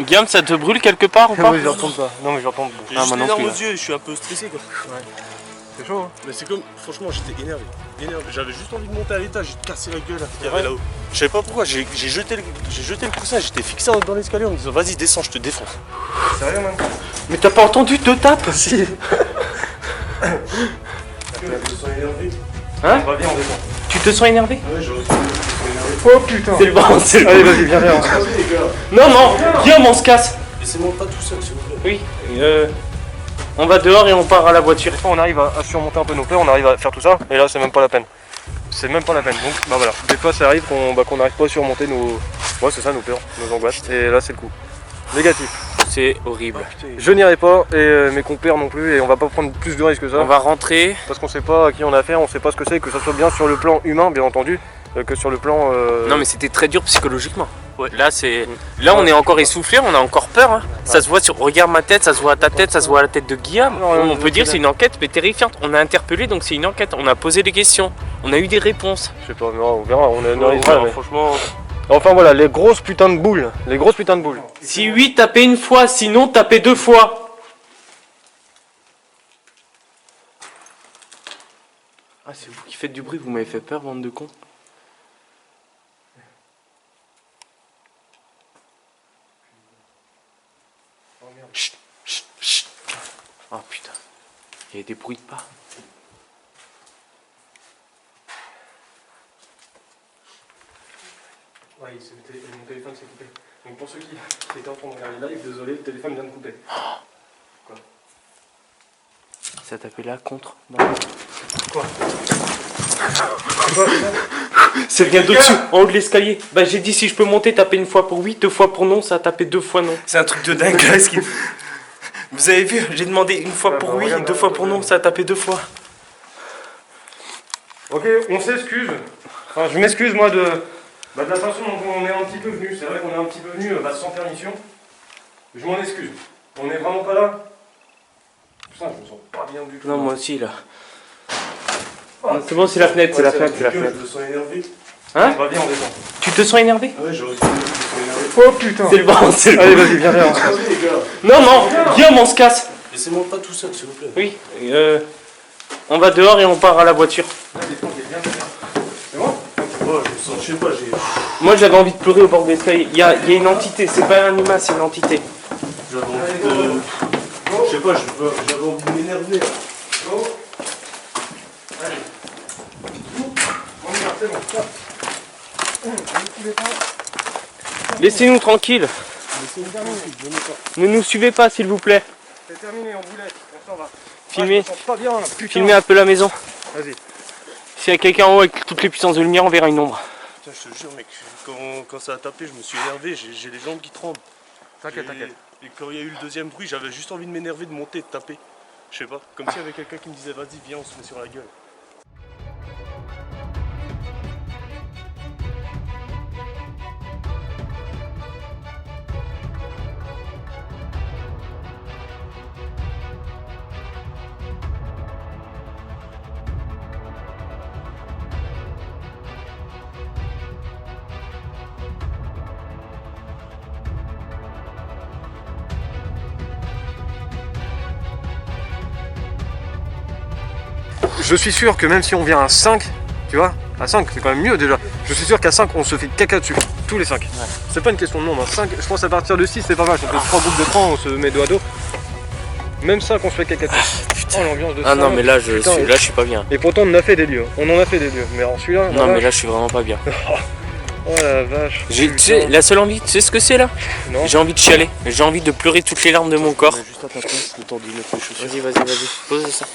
Guillaume, ça te brûle quelque part ou pas? Oui, je retombe pas. Non, mais je retombe. J'ai juste les larmes aux yeux et je suis un peu stressé quoi. Ouais. C'est chaud, hein. Mais c'est comme, franchement, j'étais énervé. J'avais juste envie de monter à l'étage, j'ai cassé la gueule qu'il y avait là-haut. Je savais pas pourquoi, j'ai jeté le coussin, j'étais fixé dans l'escalier en me disant vas-y, descends, je te défonce. Sérieux, man? Mais t'as pas entendu, te tape? Si. Je me sens énervé. Hein? On va bien, on descend. Tu te sens énervé? Ouais, j'aurais dû me énervé. Oh putain. C'est le bon, c'est le bon. Allez, vas-y, viens, viens. On se casse. Les gars, Non, non, Guillaume, on se casse. laissez-moi pas tout seul, s'il vous plaît. Oui, on va dehors et on part à la voiture. Des fois, on arrive à surmonter un peu nos peurs, on arrive à faire tout ça, et là, c'est même pas la peine. C'est même pas la peine. Donc, bah voilà. Des fois, ça arrive qu'on n'arrive pas à surmonter nos. Ouais, c'est ça, nos peurs, nos angoisses. Et là, c'est le coup. Négatif. C'est horrible. Je n'irai pas, et mes compères non plus, et on va pas prendre plus de risques que ça. On va rentrer. Parce qu'on sait pas à qui on a affaire, on sait pas ce que c'est, que ça soit bien sur le plan humain, bien entendu, que sur le plan. Non, mais c'était très dur psychologiquement. Ouais. Là, on est encore essoufflé, on a encore peur. Hein. Ça se voit sur. Regarde ma tête, ça se voit à ta tête, ça se voit à la tête de Guillaume. Non, on peut dire que c'est une enquête, mais terrifiante. On a interpellé, donc c'est une enquête. On a posé des questions. On a eu des réponses. Je sais pas, on verra, on analysera. Mais... Franchement, Enfin voilà, les grosses putains de boules. Les grosses putains de boules. Si oui, tapez une fois, sinon tapez 2 fois. Ah, c'est vous qui faites du bruit, vous m'avez fait peur, bande de cons. Chut, chut, chut. Oh putain, il y a des bruits de pas. Ouais, mon téléphone s'est coupé. Donc pour ceux qui étaient en train de regarder le live, désolé, le téléphone vient de couper. Quoi? Ça tapait là contre. Quoi? C'est rien d'au-dessus, en haut de l'escalier. Bah j'ai dit si je peux monter, taper une fois pour oui, 2 fois pour non, ça a tapé 2 fois non. C'est un truc de dingue là. Vous avez vu, j'ai demandé une fois pour oui, 2 fois pour non, ça a tapé 2 fois. Ok, on s'excuse. Enfin, je m'excuse moi de la façon dont on est un petit peu venu. C'est vrai qu'on est un petit peu venu sans permission. Je m'en excuse. On n'est vraiment pas là. Putain, je me sens pas bien du tout. Non, moi aussi là. C'est bon, c'est la fenêtre, c'est la fenêtre, c'est la je fenêtre. me sens énervé. Hein? On va bien, on descend. Tu te sens énervé? Ouais, j'aurais dû me sens énervé. Oh putain. C'est le bon, c'est le Allez, bon. vas-y, viens, viens. On se casse. Les gars, Non, non, Guillaume, on se casse. laissez-moi pas tout seul, s'il vous plaît. Oui, on va dehors et on part à la voiture. C'est bon? Ouais, je me sens, je sais pas, j'ai. Moi j'avais envie de pleurer au bord de l'escalier. Il y a une entité, c'est pas un humain, c'est une entité. J'avais envie de. Je sais pas, j'avais envie de m'énerver. Go. Allez. On y va, c'est bon. Stop. Laissez-nous tranquilles. Ne nous suivez pas s'il vous plaît. C'est terminé, on vous laisse. On s'en va. Filmez. Ah, je me sens pas bien là, putain. Filmez un peu la maison. Vas-y. S'il y a quelqu'un en haut avec toutes les puissances de lumière, on verra une ombre. Putain, je te jure, mec, quand ça a tapé, je me suis énervé, j'ai les jambes qui tremblent. T'inquiète, Et- t'inquiète. Et quand il y a eu le deuxième bruit, j'avais juste envie de m'énerver, de monter, de taper. Je sais pas, comme s'il y avait quelqu'un qui me disait vas-y, viens, on se met sur la gueule. Je suis sûr que même si on vient à 5, tu vois, à 5 c'est quand même mieux déjà. Je suis sûr qu'à 5 on se fait caca dessus, tous les 5. C'est pas une question de nombre, 5, je pense à partir de 6 c'est pas mal, ça fait 3 groupes de 3, on se met dos à dos. Même 5 on se fait caca dessus. Oh l'ambiance de Ah non cinq. mais là Putain, je suis pas bien. Et pourtant on en a fait des lieux, on en a fait des lieux. Mais alors celui-là, Non mais là je suis vraiment pas bien. oh la vache. Tu sais, la seule envie, tu sais ce que c'est là? Non. J'ai envie de chialer, j'ai envie de pleurer toutes les larmes de mon corps. On est juste à ta place, le temps de mettre les chaussures. Vas-y, pose ça.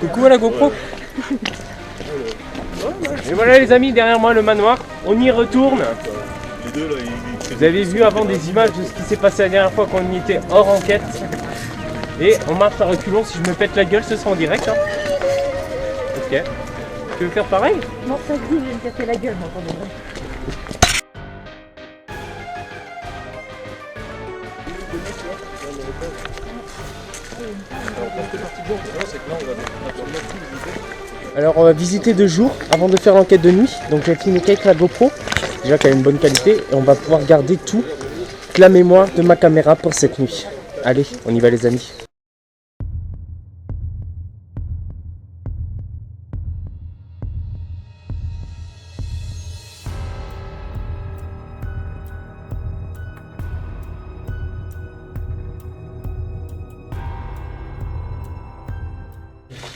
Coucou à la GoPro. Et voilà les amis, derrière moi le manoir, on y retourne. Vous avez vu avant des images de ce qui s'est passé la dernière fois quand on y était hors enquête. Et on marche à reculons, si je me pète la gueule ce sera en direct. Hein. Ok. Tu veux faire pareil? Non, ça dit, je vais me casser la gueule, moi, quand même. Alors on va visiter de jour avant de faire l'enquête de nuit. Donc j'ai filmé qu'avec la GoPro, déjà qu'elle a une bonne qualité, et on va pouvoir garder toute la mémoire de ma caméra pour cette nuit. Allez, on y va les amis.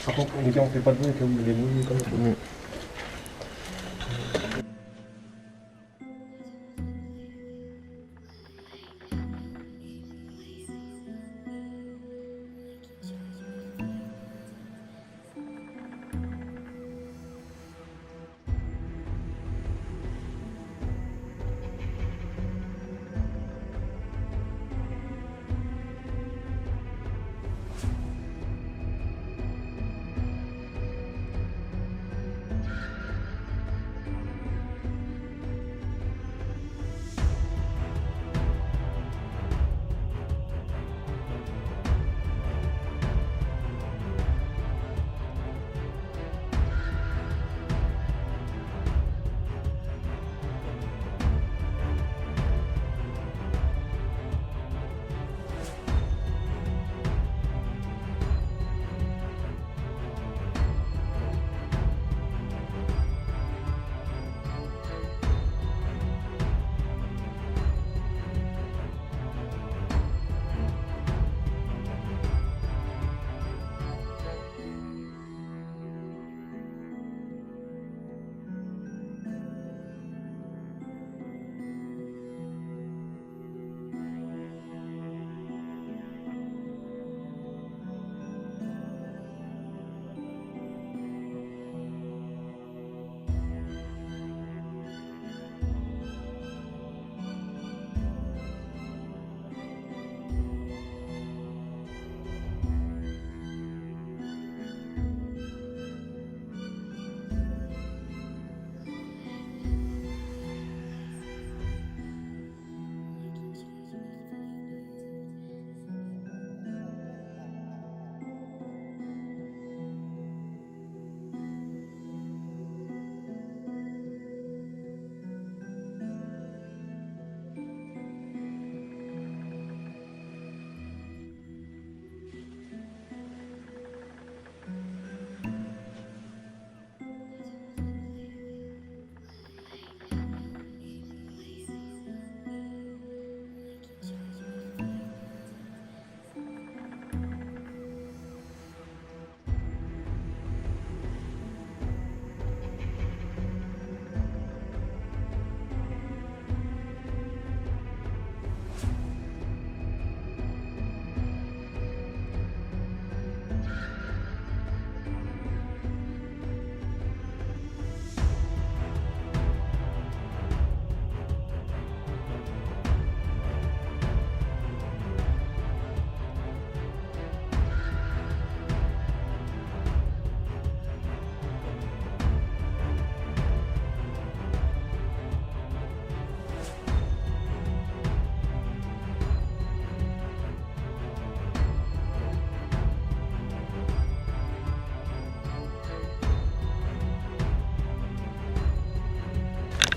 Par contre, les gars, on fait pas de bruit comme les mouilles comme ça.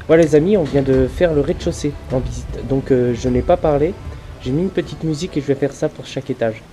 Voilà les amis, on vient de faire le rez-de-chaussée en visite. Donc je n'ai pas parlé, j'ai mis une petite musique et je vais faire ça pour chaque étage.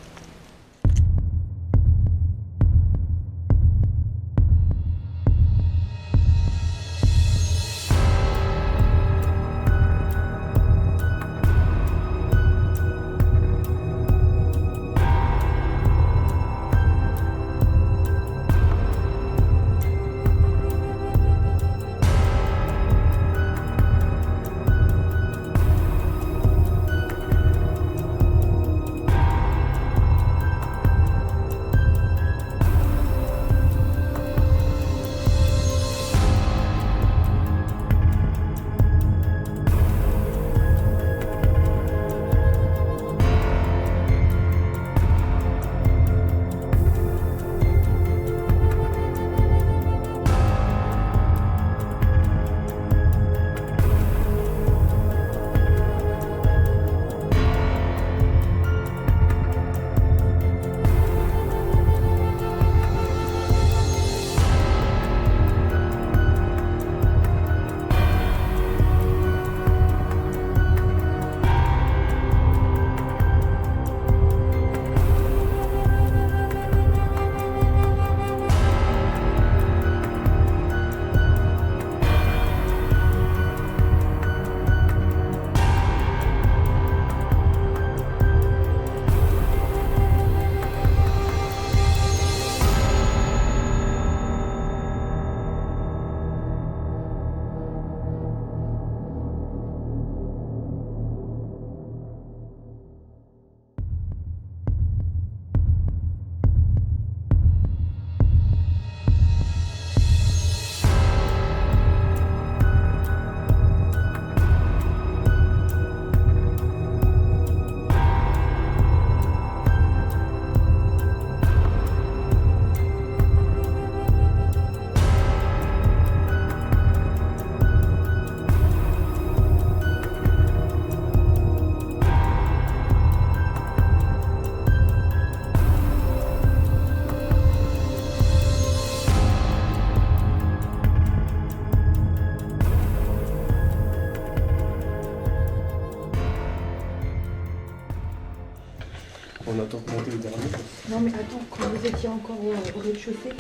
On attend de monter au dernier. Non mais attends, quand vous étiez encore au rez-de-chaussée,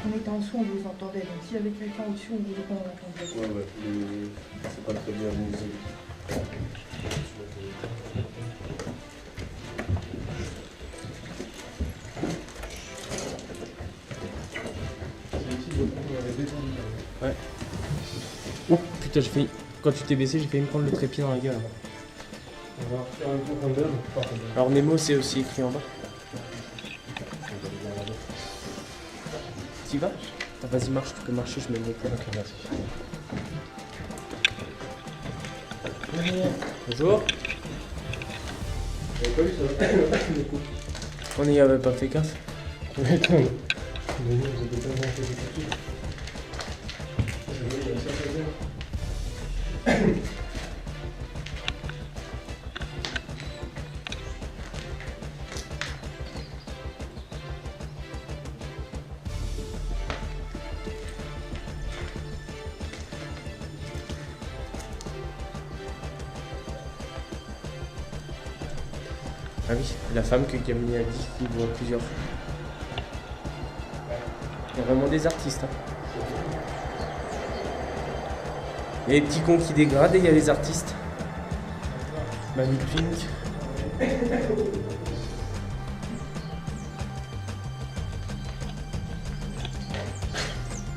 on était en dessous, on vous entendait. Donc s'il y avait quelqu'un au-dessus, on vous entendait. Ouais, mais c'est pas très bien isolé. Ouais. Oh putain, j'ai failli. Quand tu t'es baissé, j'ai failli me prendre le trépied dans la gueule. On va faire un tour comme d'hab. Alors Nemo, c'est aussi écrit en bas. T'y vas? Vas-y, marche, tu peux marcher, je mets le micro. Ok, merci. Bonjour. J'avais pas vu ça. On n'y avait pas fait gaffe. Mais attends, mais nous, vous avez tellement fait des trucs. Ah oui, la femme que Camille a dit qu'il voit plusieurs fois. Il y a vraiment des artistes. Hein. Il y a les petits cons qui dégradent et il y a les artistes. Manu Pink.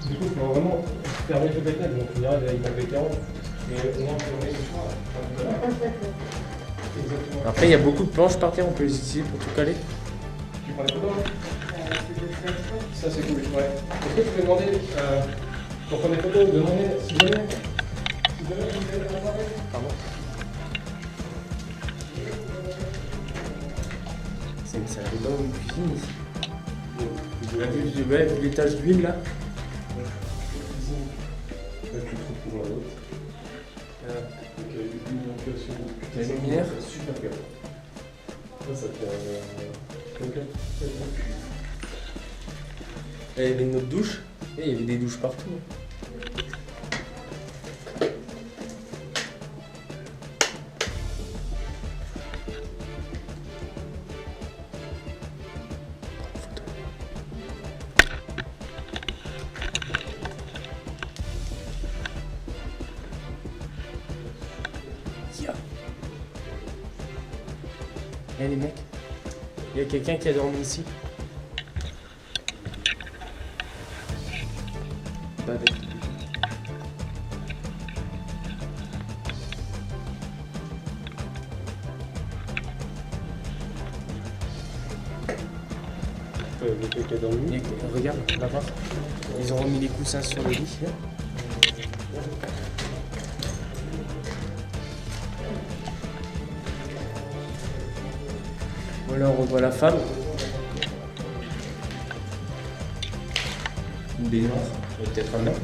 Du coup, il faut vraiment fermer toutes les fenêtres. Donc, on ira avec un vétéran. Et au moins, fermer ce soir. Exactement. Après, il y a beaucoup de planches par terre, on peut les utiliser pour tout caler. Tu prends des photos là? Ça, c'est cool. Ouais. Est-ce que tu peux demander, pour prendre des photos, demander si jamais vous avez un appareil? Pardon. C'est une salle de bain ou une cuisine ici. Ouais, vu l'étage d'huile là. Là, tu trouves pour la autre. Donc, il y a une illumination. La lumière. Super clair. Ça fait un. Il y avait une autre douche. Et il y avait des douches partout. Yeah. Eh les mecs, il y a quelqu'un qui a dormi ici. Pas bête. Quelqu'un dans le lit. Regarde, va voir. Ils ont remis les coussins sur le lit. Voilà, on revoit la femme. Une baignoire. Peut-être un mec.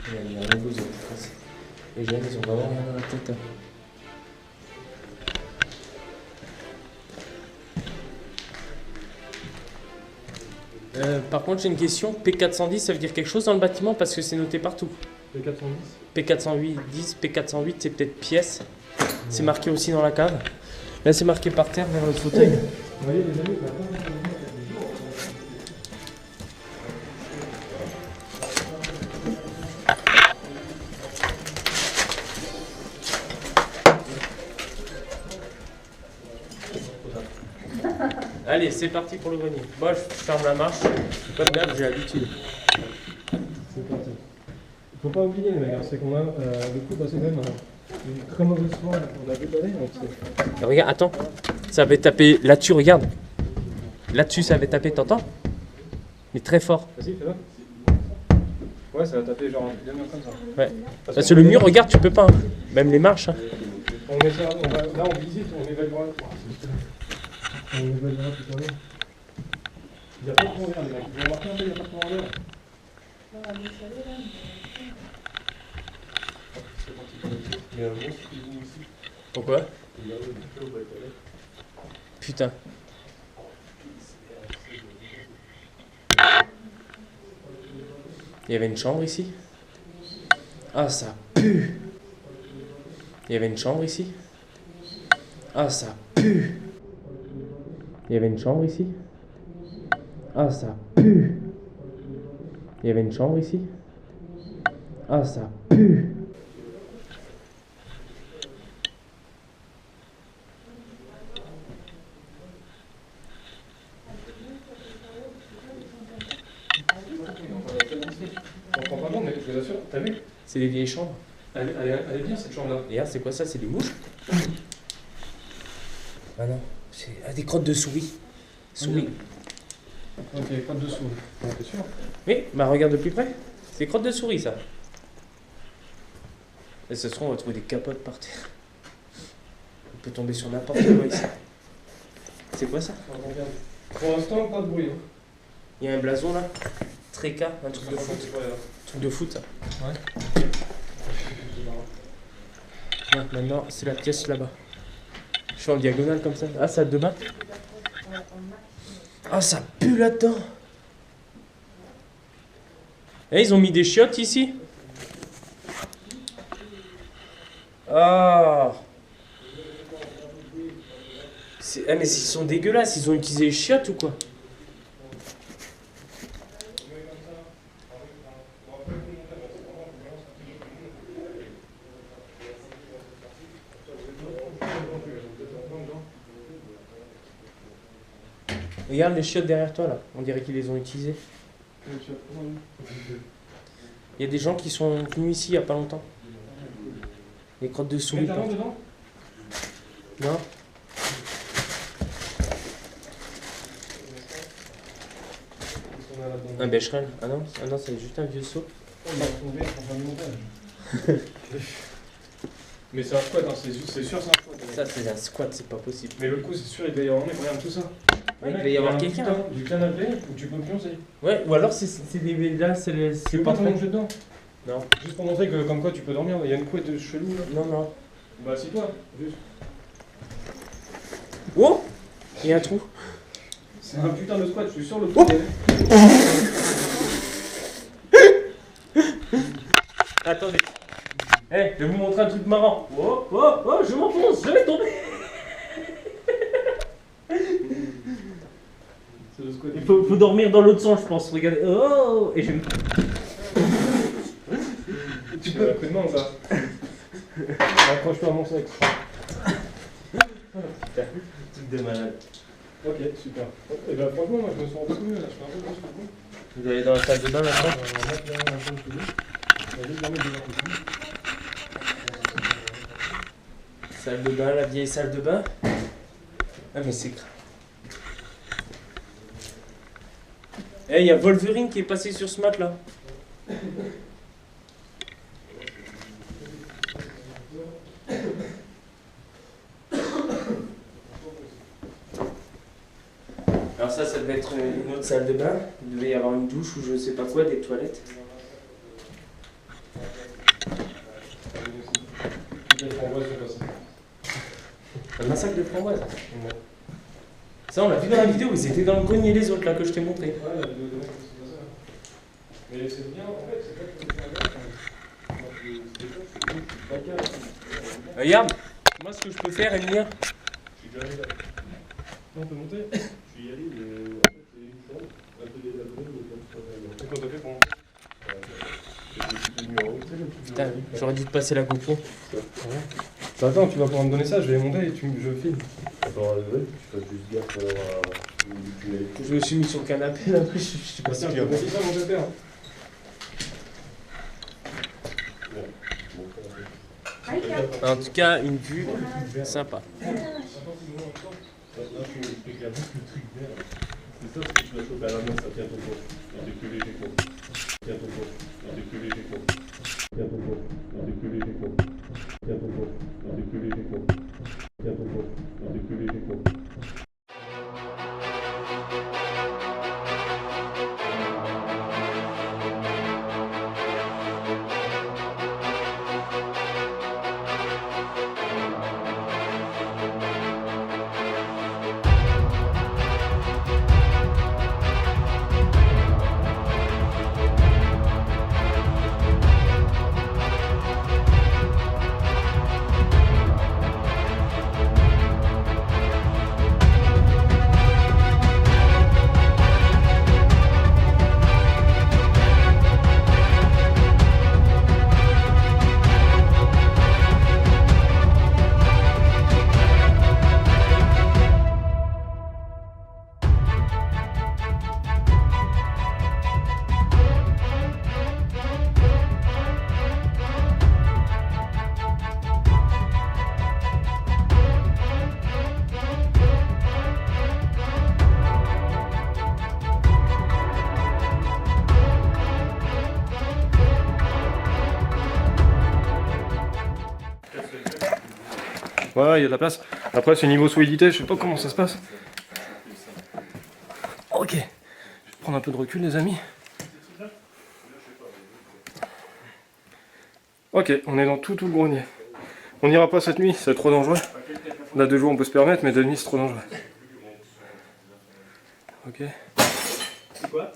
Il y a rien posé. Les jeunes, ils ont vraiment rien dans la tête. Par contre, j'ai une question. P410, ça veut dire quelque chose dans le bâtiment parce que c'est noté partout. P410 P410, P408, c'est peut-être pièce. C'est marqué aussi dans la cave. Là, c'est marqué par terre vers le fauteuil. Vous voyez les amis, maintenant, Allez, c'est parti pour le grenier. Moi, je ferme la marche. Comme d'hab, j'ai l'habitude. c'est parti. Faut pas oublier les mecs, c'est qu'on a du coup passé même une très mauvaise soirée. On a déballé, donc Regarde, attends. Ça avait tapé là-dessus, regarde. Là-dessus, ça avait tapé, t'entends? Mais très fort. Vas-y, fais-le. Ouais, ça va taper genre bien comme ça. Ouais. Parce que le mur, regarde, tu peux pas. Hein. Même les marches. Hein. On met ça, là on visite, on évaluera. On évaluera tout à l'heure. Il n'y a pas de courant d'air, les mecs. Vous avez remarqué un peu, il n'y a pas de courant d'air. Il y a un monstre qui vient ici. Pourquoi? Il y a un peu au bâtiment. Putain. Il y avait une chambre ici. Ah, ça pue. Il y avait une chambre ici. Ah, ça pue. Il y avait une chambre ici. Ah, ça pue. Il y avait une chambre ici. Ah, ça pue. On comprend pas bien, mais je vous assure, t'as vu? C'est des vieilles chambres. Elle est bien cette chambre-là. Regarde, c'est quoi ça? C'est des mouches? Ah non, c'est des crottes de souris. Souris. Ok, crotte de souris. T'es sûr? Oui, bah regarde de plus près. C'est des crottes de souris, ça. Et ce soir, on va trouver des capotes par terre. On peut tomber sur n'importe quoi ici. C'est quoi ça? Regarde. Pour l'instant, pas de bruit. Hein. Il y a un blason là. Tréca, un truc de foot. Un truc de foot, ça. Ouais. Ouais, maintenant, c'est la pièce là-bas. Je suis en diagonale comme ça. Ah, salle de bain. Ah, ça pue là-dedans. Eh, ils ont mis des chiottes ici. Ah. Ah, mais ils sont dégueulasses. Ils ont utilisé les chiottes ou quoi? Regarde les chiottes derrière toi là, on dirait qu'ils les ont utilisées. Il y a des gens qui sont venus ici il y a pas longtemps. Les crottes de souris. dedans? Non. Un bécherel. Ah non, c'est juste un vieux seau. On va retrouver en fin de montage. Mais c'est un squat, hein. C'est sûr c'est un squat. Ça c'est un squat, c'est pas possible. Mais le coup c'est sûr il doit y avoir, regarde tout ça. Ouais, il va y avoir quelqu'un. Du canapé où tu peux pioncer. Ouais, ou alors c'est des là, c'est Tu veux pas pas t'allonger dedans? Non. Juste pour montrer que comme quoi tu peux dormir, il y a une couette de chelou là. Non, non. Bah assis-toi, juste. Oh, il y a un trou. C'est un putain de squat, je suis sûr le Oh. coup. Attendez. Eh, je vais vous montrer un truc marrant. Oh, oh, oh, je m'enfonce, je vais tomber. C'est le squat. Il faut dormir dans l'autre sens, je pense. Regardez. Oh, et je vais me... Tu peux un coup de main ou pas? Accroche-toi à mon sexe. Putain, truc de malade. Ok, super. Et bah franchement, moi je me sens beaucoup mieux là, je fais un peu plus que vous. Vous allez dans la salle de bain maintenant? On va mettre derrière la chambre chez nous. On va juste dormir devant tout ça. Salle de bain, la vieille salle de bain. Ah mais c'est grave. Eh, il y a Wolverine qui est passé sur ce mat là. Alors ça devait être une autre salle de bain. Il devait y avoir une douche ou je sais pas quoi, des toilettes. Un massacre de framboises. Ça on l'a vu dans la vidéo, ils étaient dans le grenier les autres là que je t'ai montré. Ouais, la vidéo de mec, c'est pas ça. Mais c'est bien en fait, c'est pas que c'est Regarde, moi ce que je peux faire, Emilien. Je suis déjà allé là. On peut monter? Je suis y allé, mais en fait, c'est une chambre, un peu délabrée, mais comme ça, C'est quand t'as fait pour monter? Putain, j'aurais dû te passer la GoPro. Attends, tu vas pouvoir me donner ça, je vais monter et je filme. Attends, ouais, tu fais juste gaffe pour avoir Je me suis mis sur le canapé là, je sais pas si Tiens, tu je vas vais ça mon pépère. En tout cas, une vue sympa. C'est ça, parce que tu vas choper à la main, ça tient ton corps. Et t'es plus léger quoi. Tiens ton corps. Et t'es plus léger quoi. Tiens ton corps. Et t'es plus léger quoi. Tiens ton corps. Et t'es plus léger quoi. Tiens ton corps. Et t'es plus léger quoi. Ouais, il y a de la place. Après, c'est niveau solidité, je sais pas comment ça se passe. Ok. Je vais prendre un peu de recul, les amis. Ok, on est dans tout le grenier. On n'ira pas cette nuit, c'est trop dangereux. Là, 2 jours, on peut se permettre, mais de nuit, c'est trop dangereux. Ok. C'est quoi?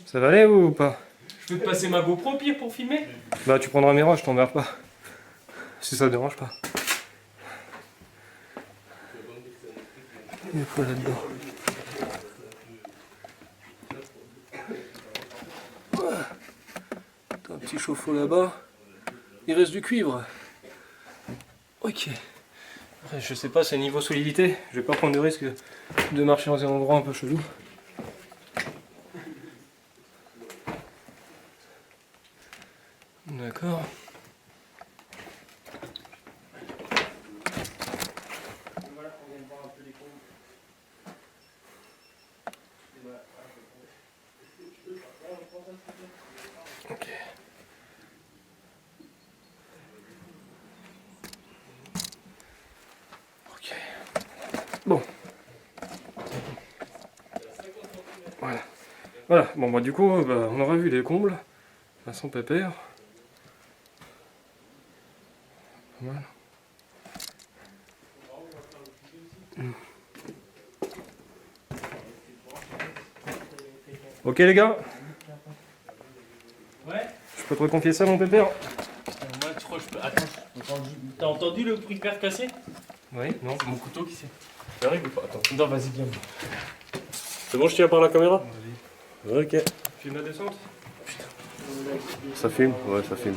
Ça va aller ou pas? Je peux te passer ma GoPro pire pour filmer? Bah, tu prendras mes roches, je t'emmerde pas. Si ça te dérange pas. Il est quoi là-dedans? Un petit chauffe-eau là-bas. Il reste du cuivre. Ok. Après, je sais pas, c'est niveau solidité. Je vais pas prendre de risque de marcher dans un endroit un peu chelou. D'accord. Ok. Ok. Bon. Voilà. Voilà. Bon bah du coup, bah, on aura vu les combles. Façon pépère. Pas mal. Ok les gars. Ouais. Je peux te reconfier ça mon pépère? Moi, tu crois que je peux. Attends, t'as entendu le bruit de fer cassé? Oui, non. C'est mon couteau qui s'est. J'arrive ou pas? Attends. Non, vas-y, viens. C'est bon, je tiens par la caméra? Ok. Filme la descente? Ça filme? Ouais, ça filme.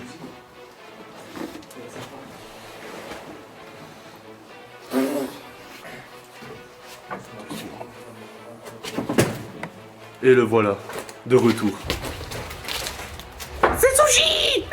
Et le voilà, de retour. C'est Sushi!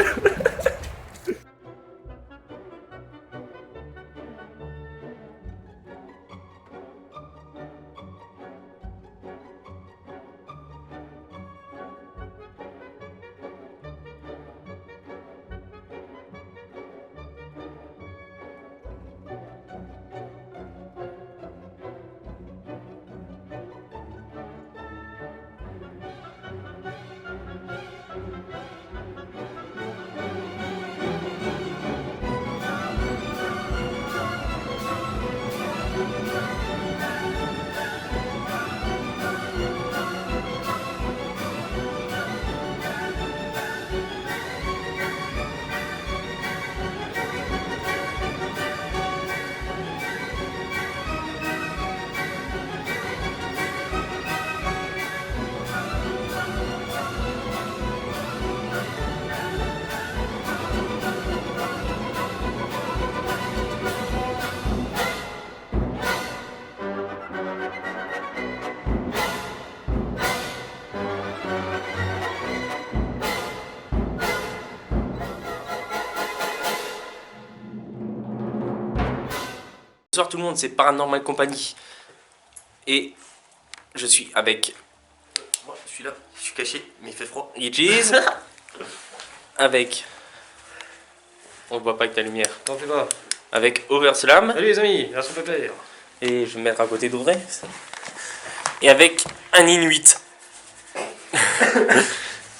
Bonsoir tout le monde, c'est Paranormal Company. Et je suis avec. Moi, je suis là, je suis caché, mais il fait froid. Gidjiz. Avec. On ne voit pas avec ta lumière. T'en fais pas. Avec Overslam. Salut les amis, la soupe pépère. Et je vais me mettre à côté d'Audrey. Et avec un Inuit.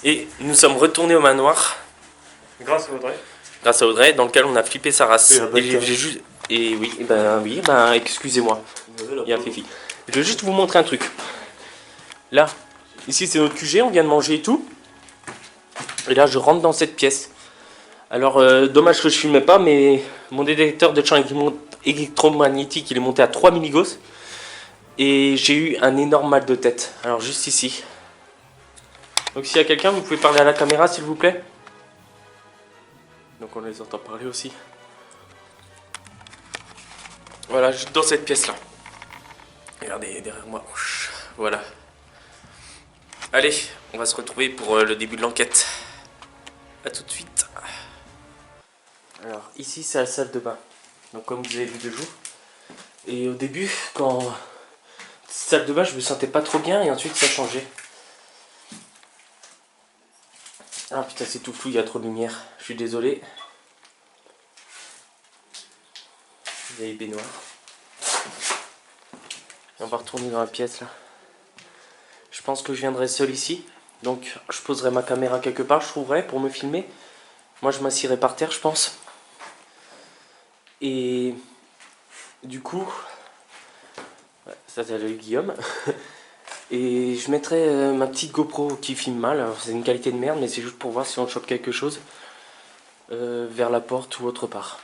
Et nous sommes retournés au manoir. Grâce à Audrey. Grâce à Audrey, dans lequel on a flippé sa race. Et un Et j'ai juste. Et oui, excusez-moi. Il y a Fifi. Je vais juste vous montrer un truc. Là, ici c'est notre QG, on vient de manger et tout. Et là, je rentre dans cette pièce. Alors, dommage que je filmais pas, mais mon détecteur de champ électromagnétique, il est monté à 3 milligauss. Et j'ai eu un énorme mal de tête. Alors, juste ici. Donc, s'il y a quelqu'un, vous pouvez parler à la caméra, s'il vous plaît. Donc, on les entend parler aussi. Voilà, juste dans cette pièce-là. Regardez derrière moi. Voilà. Allez, on va se retrouver pour le début de l'enquête. A tout de suite. Alors, ici, c'est la salle de bain. Donc, comme vous avez vu de jour. Et au début, quand... Salle de bain, je me sentais pas trop bien et ensuite, ça a changé. Ah putain, c'est tout flou, il y a trop de lumière. Je suis désolé. Vieille baignoire. On va retourner dans la pièce là. Je pense que je viendrai seul ici. Donc je poserai ma caméra quelque part, je trouverai pour me filmer. Moi je m'assierai par terre, je pense. Et du coup, ouais, ça c'est Guillaume. Et je mettrai ma petite GoPro qui filme mal. Alors c'est une qualité de merde, mais c'est juste pour voir si on chope quelque chose vers la porte ou autre part.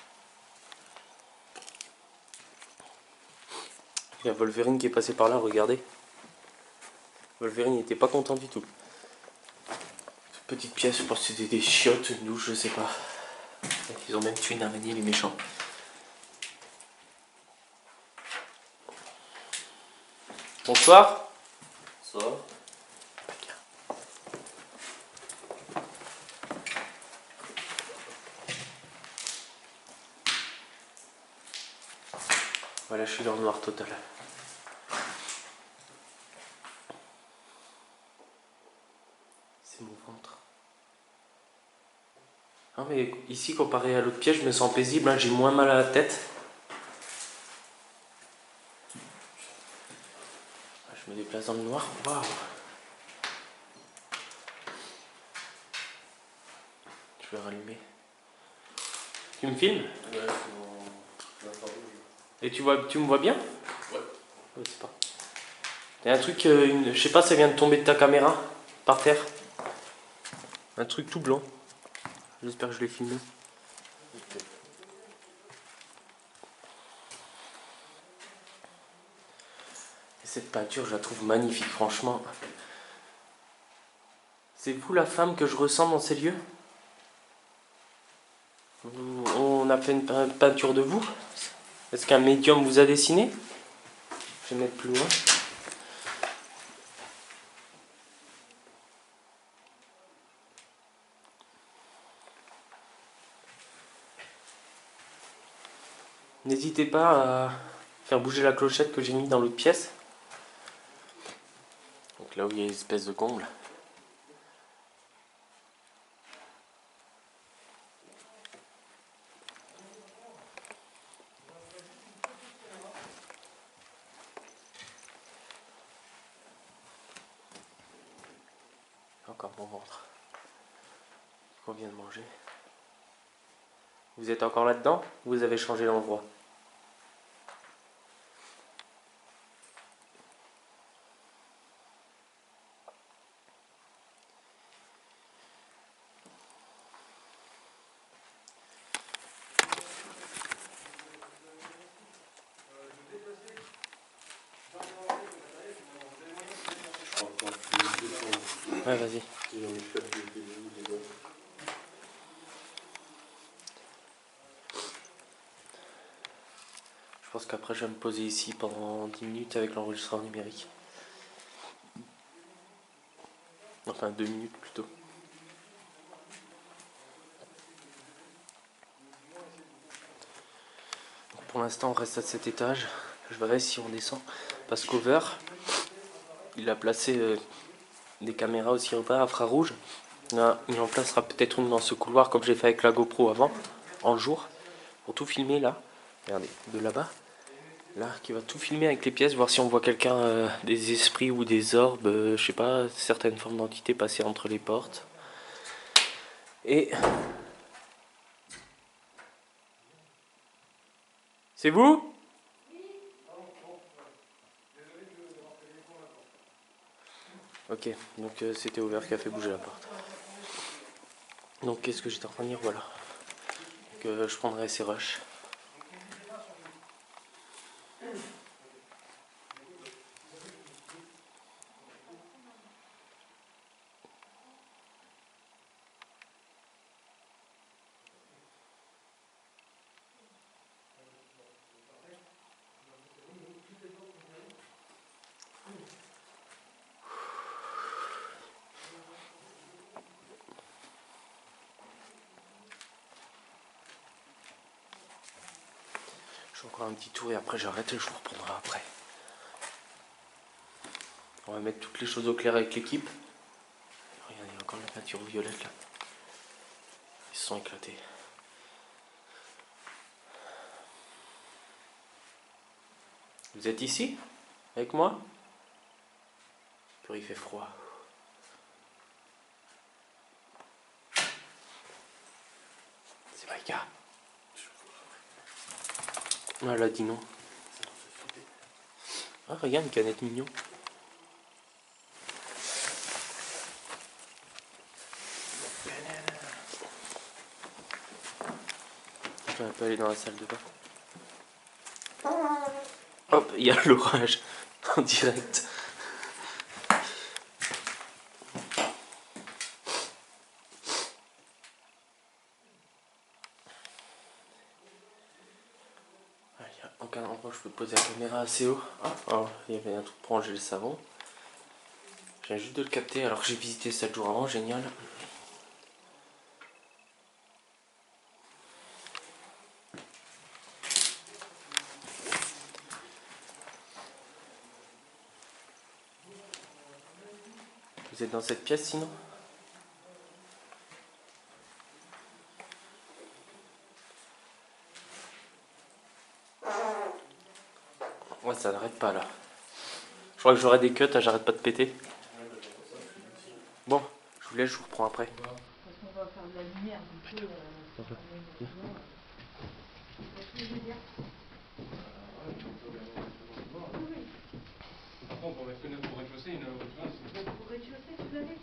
Il y a Wolverine qui est passé par là, regardez. Wolverine n'était pas content du tout. Petite pièce, je pense que c'était des chiottes, une douche, je sais pas. Ils ont même tué une araignée, les méchants. Bonsoir. Bonsoir. Voilà, je suis dans le noir total. C'est mon ventre. Ah mais ici, comparé à l'autre pièce, je me sens paisible, hein, j'ai moins mal à la tête. Je me déplace dans le noir, waouh. Je vais rallumer. Tu me filmes? Ouais, Et tu me vois bien? Ouais. Je sais pas. Il y a un truc, je sais pas, ça vient de tomber de ta caméra, par terre. Un truc tout blanc. J'espère que je l'ai filmé. Okay. Et cette peinture, je la trouve magnifique, franchement. C'est vous la femme que je ressens dans ces lieux? On a fait une peinture de vous? Est-ce qu'un médium vous a dessiné? Je vais mettre plus loin. N'hésitez pas à faire bouger la clochette que j'ai mis dans l'autre pièce. Donc là où il y a une espèce de comble. Encore mon ventre. Qu'on vient de manger. Vous êtes encore là-dedans? Vous avez changé l'endroit? Ouais, vas-y. Je pense qu'après je vais me poser ici pendant 10 minutes avec l'enregistreur numérique. Enfin 2 minutes plutôt. Donc pour l'instant on reste à cet étage. Je verrai si on descend. Parce qu'Over, il a placé des caméras aussi au bas, infrarouge. Là, il en placera peut-être une dans ce couloir comme j'ai fait avec la GoPro avant, en jour. Pour tout filmer là. Regardez, de là-bas. Là, qui va tout filmer avec les pièces, voir si on voit quelqu'un, des esprits ou des orbes, je sais pas, certaines formes d'entités passer entre les portes. Et... C'est vous? Ok, donc c'était Over qui a fait bouger la porte. Donc qu'est-ce que j'étais en train de dire? Voilà. Que je prendrai ces rushs. Je fais encore un petit tour et après j'arrête et je vous reprendrai après. On va mettre toutes les choses au clair avec l'équipe. Regardez, il y a encore la peinture violette là. se sont éclatés. Vous êtes ici? Avec moi? Puis il fait froid. C'est Maïka. Ah, elle a dit non. Ah, regarde une canette mignon. On peut aller dans la salle de bain. Hop, il y a l'orage en direct. Il n'y a aucun endroit où je peux poser la caméra assez haut. Ah, il y avait un truc pour ranger le savon. Je viens juste de le capter alors que j'ai visité 7 jours avant, génial. Vous êtes dans cette pièce sinon? Ouais, ça n'arrête pas là. Je crois que j'aurai des cuts, j'arrête pas de péter. Bon, je vous laisse, je vous reprends après. Parce qu'on va faire de la lumière, du coup, Par contre, pour la fenêtre au rez-de-chaussée, une c'est au rez-de-chaussée, tu l'avais?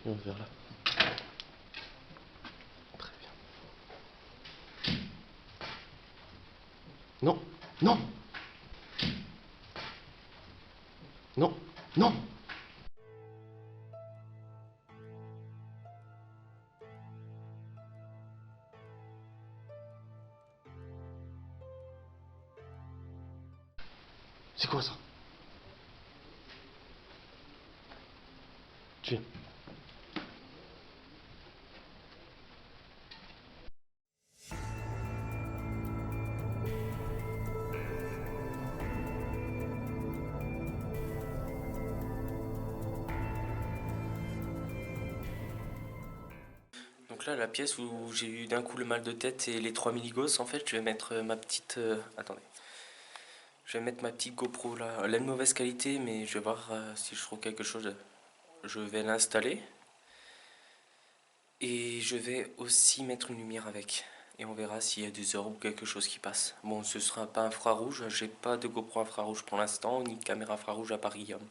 Et on verra là. Très bien. Non, non, non, non. C'est quoi ça? Tu viens. Donc là, la pièce où j'ai eu d'un coup le mal de tête et les 3 milligos, en fait, je vais mettre ma petite... attendez. Je vais mettre ma petite GoPro là. Elle est de mauvaise qualité, mais je vais voir si je trouve quelque chose. Je vais l'installer. Et je vais aussi mettre une lumière avec. Et on verra s'il y a des heures ou quelque chose qui passe. Bon, ce sera pas infrarouge. J'ai pas de GoPro infrarouge pour l'instant, ni de caméra infrarouge à part Guillaume.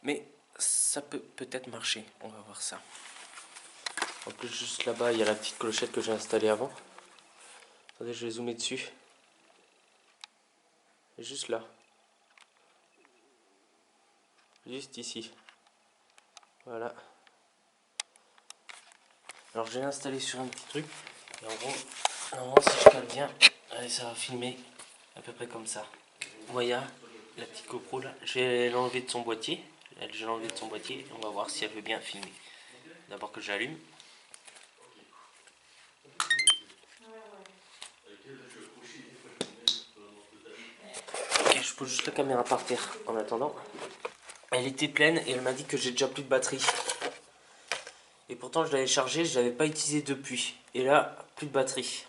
Mais ça peut peut-être marcher. On va voir ça. En plus, juste là-bas, il y a la petite clochette que j'ai installée avant. Attendez, je vais zoomer dessus. Juste là. Juste ici. Voilà. Alors je vais l'installer sur un petit truc. Et en gros, normalement si je cale bien, allez, ça va filmer à peu près comme ça. Vous voyez la petite GoPro là. Je vais l'enlever de son boîtier. Je vais l'enlever de son boîtier et on va voir si elle veut bien filmer. D'abord que j'allume. Ok, je pose juste la caméra par terre en attendant. Elle était pleine et elle m'a dit que j'ai déjà plus de batterie. Et pourtant je l'avais chargée, je ne l'avais pas utilisée depuis. Et là, plus de batterie.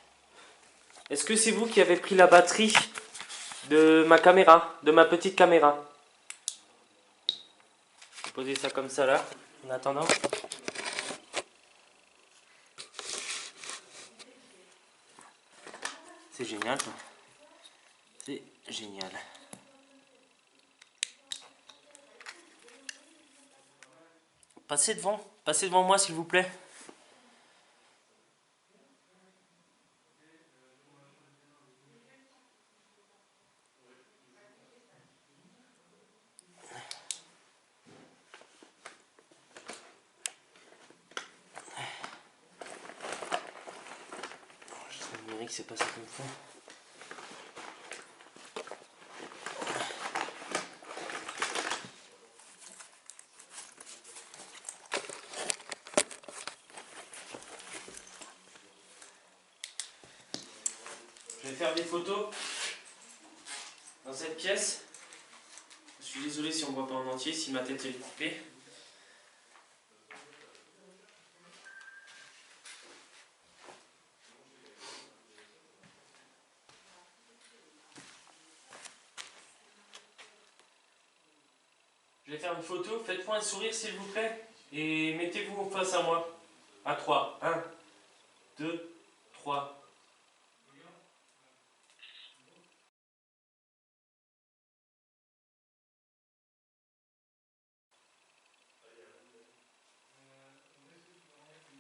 Est-ce que c'est vous qui avez pris la batterie de ma caméra, de ma petite caméra? Je vais poser ça comme ça là, en attendant. C'est génial. C'est génial. Passez devant moi s'il vous plaît. Le numérique c'est pas ça comme ça. Je vais faire des photos dans cette pièce. Je suis désolé si on ne voit pas en entier, si ma tête est coupée. Je vais faire une photo, faites-moi un sourire s'il vous plaît et mettez-vous face à moi. À 3. 1, 2, 3.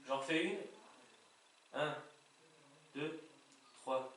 J'en refais une. 1, 2, 3.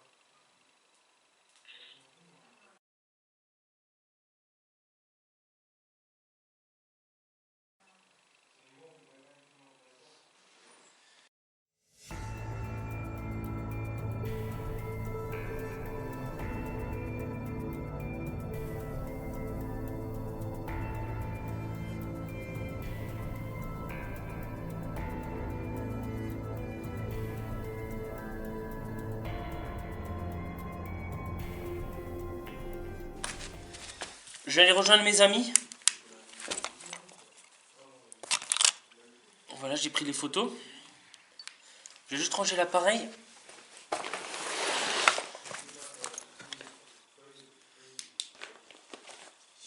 Je vais aller rejoindre mes amis. Voilà, j'ai pris les photos. Je vais juste ranger l'appareil.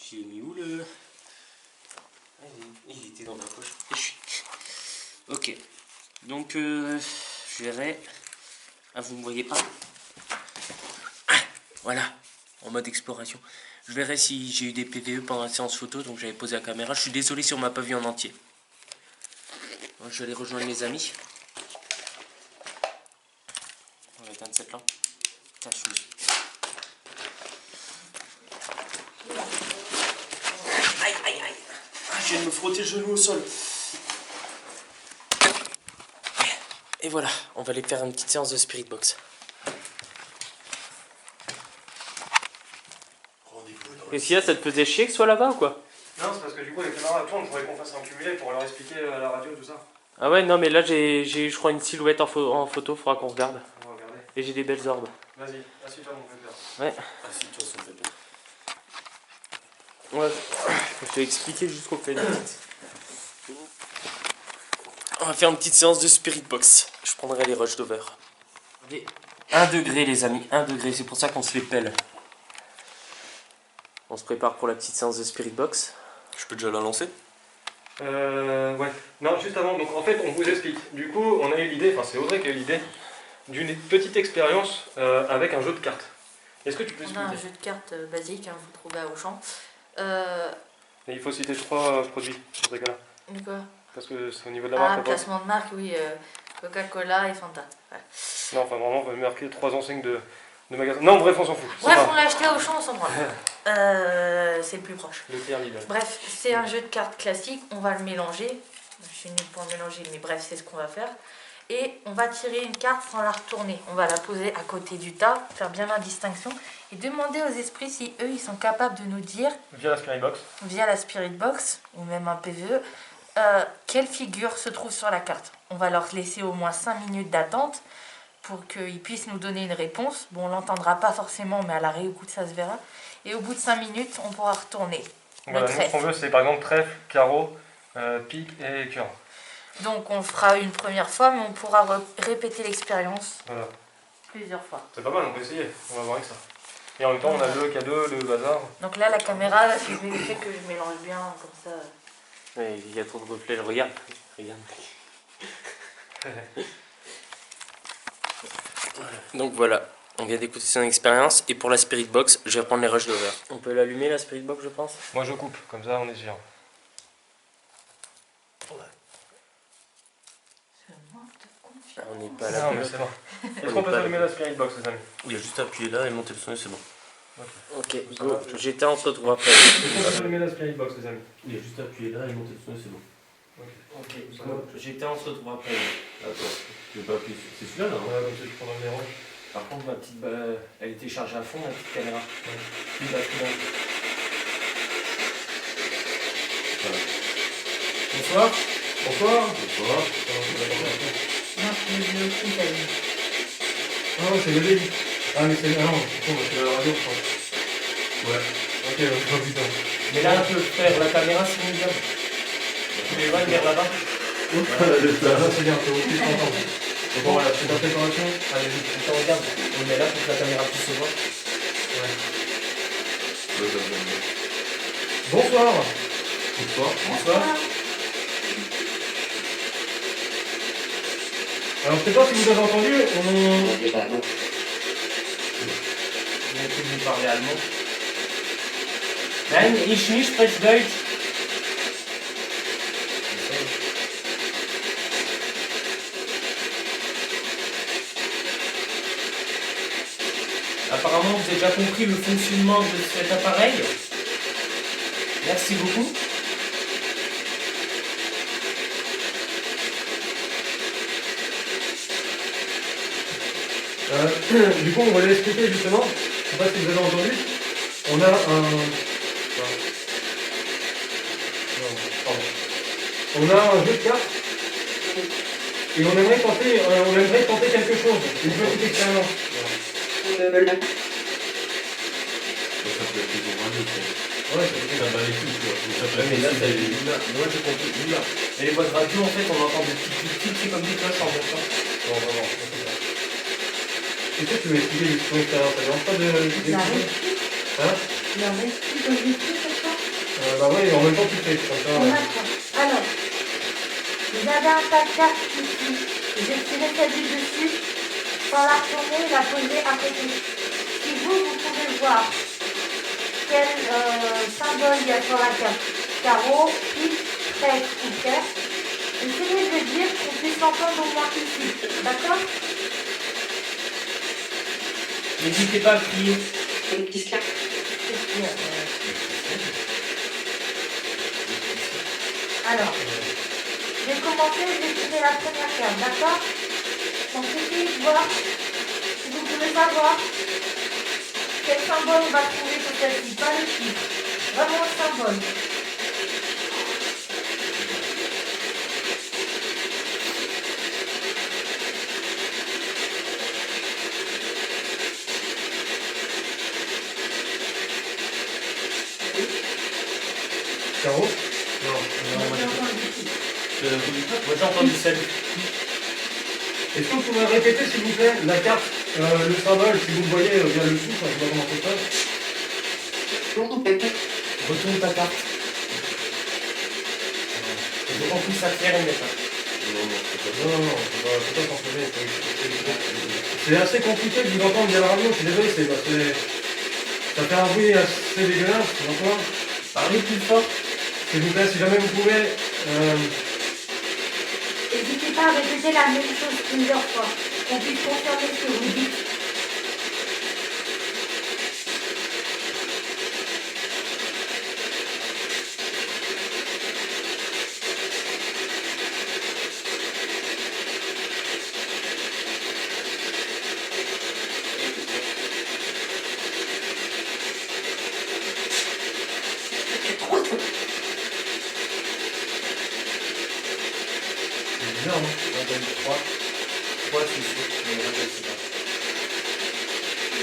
J'ai mis où le... Ah, il était dans ma poche. Ok. Donc, je verrai... Ah, vous ne me voyez pas. Voilà, en mode exploration. Je verrai si j'ai eu des PVE pendant la séance photo, donc j'avais posé la caméra. Je suis désolé si on m'a pas vu en entier. Moi, je vais aller rejoindre mes amis. On va éteindre cette lampe. Putain, Aïe, aïe, aïe. Ah, je viens de me frotter le genou au sol. Et voilà, on va aller faire une petite séance de Spirit Box. Et si là, ça te faisait chier que ce soit là-bas ou quoi? Non, c'est parce que du coup, les caméras tournent, je voudrais qu'on fasse un cumulé pour leur expliquer à la radio tout ça. Ah ouais, non, mais là, j'ai je crois, une silhouette en photo, faudra qu'on regarde. On va regarder. Et j'ai des belles orbes. Vas-y, assieds-toi, mon pépère. Ouais. Assis-toi, s'il te plaît. Ouais. Je vais expliquer jusqu'au fait. On va faire une petite séance de Spirit Box. Je prendrai les rushs d'over. 1 degré, les amis, 1 degré. C'est pour ça qu'on se les pèle. On se prépare pour la petite séance de Spirit Box. Je peux déjà la lancer? Ouais. Non, juste avant, donc en fait, on vous explique. Du coup, on a eu l'idée, enfin c'est Audrey qui a eu l'idée, d'une petite expérience avec un jeu de cartes. Est-ce que tu peux On a un expliquer? jeu de cartes basique, hein, vous trouvez à Auchan. Et il faut citer, je crois, produits dans ces cas-là. De quoi? Parce que c'est au niveau de la marque. Ah, pas placement de marque, oui. Coca-Cola et Fanta. Ouais. Non, enfin vraiment, on va marquer 3 enseignes de magasins. Non, bref, on s'en fout. Bref, on l'a acheté à Auchan, on s'en branle. C'est le plus proche. Le pire Lidl. Bref, c'est un jeu de cartes classique, on va le mélanger. Je suis nulle pour le mélanger, mais bref, c'est ce qu'on va faire. Et on va tirer une carte sans la retourner. On va la poser à côté du tas, faire bien la distinction et demander aux esprits si eux, ils sont capables de nous dire, Via la Spirit Box. via la Spirit Box ou même un PVE, quelle figure se trouve sur la carte. On va leur laisser au moins 5 minutes d'attente pour qu'ils puissent nous donner une réponse. Bon, on ne l'entendra pas forcément, mais à la réécoute, ça se verra. Et au bout de 5 minutes, on pourra retourner Voilà, le nous, ce trèfle. qu'on veut, c'est par exemple trèfle, carreau, pique et cœur. Donc on fera une première fois, mais on pourra répéter l'expérience Voilà. plusieurs fois. C'est pas mal, on peut essayer. On va voir avec ça. Et en même temps, on a le cadeau, le bazar. Donc là, la caméra, là, je vais vérifier que je mélange bien, comme ça. Ouais, il y a trop de reflets, regarde. Regarde. Donc voilà, On vient d'écouter son expérience. Et pour la Spirit Box, je vais prendre les rushs d'over. On peut l'allumer la Spirit Box, je pense. Moi je coupe, comme ça on est sûr. On n'est pas là. Non mais c'est bon. Est-ce qu'on peut allumer la Spirit Box les amis? Il y a juste à appuyer là et monter le son et c'est bon. Ok, go. J'éteins, on se retrouve après. Est-ce qu'on peut allumer la Spirit Box les amis? Il y a juste à appuyer là et monter le son et c'est bon. Ok, go. J'éteins, on se retrouve après. Attends, tu veux pas appuyer sur... C'est celui-là là hein? Ouais, comme ça je prends le numéro. Par contre, ma petite elle était chargée à fond, ma petite caméra. Plus de batterie là. Voilà. Bonsoir. Bonsoir. Bonsoir. Non, le coup, Ah ouais, c'est le début. Ah mais c'est... Ah non, c'est la radio je pense. Ouais. Ok, oh putain. Mais là, on peut faire la caméra, c'est mieux bien. Tu les vois vers là-bas? Ça c'est bien, c'est aussi content. Donc bon, voilà, c'est la préparation. Allez-y, on regarde. On met là pour que la caméra puisse se voir. Bonsoir. Bonsoir. Bonsoir. Alors je sais pas si vous avez entendu, Vous pouvez nous parler allemand. Nein, ich nicht spreche Deutsch. Apparemment, vous avez déjà compris le fonctionnement de cet appareil. Merci beaucoup. Du coup, on va l'expliquer justement. Je sais pas si vous avez entendu. On a un... On a un jeu de cartes. Et on aimerait tenter quelque chose. Une petite expérience. Ça peut être des radio, Ouais, ça va les couilles, quoi. Ça peut Mais là, être moi j'ai compris. Oula. Et les voix de radio, en fait, on entend des petits c'est comme des cloches en montant. Bon, vraiment. Est-ce que tu veux expliquer ton expérience? Ça dérange pas de... La Hein? La réplique que j'ai fait cette fois. Bah ouais, en même temps tu fais comme ça. Alors, vous avez un tas de cartes ici. J'ai tiré celle du dessus, sans la retourner et la poser à côté. Si vous pouvez voir quel symbole il y a sur la carte, carreau, pique, trèfle ou paire, essayez de dire qu'on puisse l'entendre au moins ici. D'accord? N'hésitez pas à crier. Alors, je vais commencer, je vais tirer la première carte, d'accord? Donc essayez de voir si vous pouvez savoir quel symbole on va trouver sur celle-ci, pas le chiffre, vraiment le symbole. Carreau? Non, Moi, j'ai entendu ici. moi j'ai entendu celle. Est-ce que vous pouvez répéter s'il vous plaît la carte, le symbole, si vous le voyez via le sous, je sais pas comment c'est ça. Retourne ta carte. Il faut qu'on puisse accélérer maintenant. Non, c'est pas forcément. C'est assez compliqué de vous entendre via la radio, je suis désolé, ça fait un bruit assez dégueulasse, tu vois. Parlez plus fort. S'il vous plaît, si jamais vous pouvez... N'hésitez pas à répéter la même chose plusieurs fois, qu'on puisse confirmer ce que vous dites. C'est bizarre, hein. On donne 3. 3 c'est sûr. Mais le reste, c'est pas.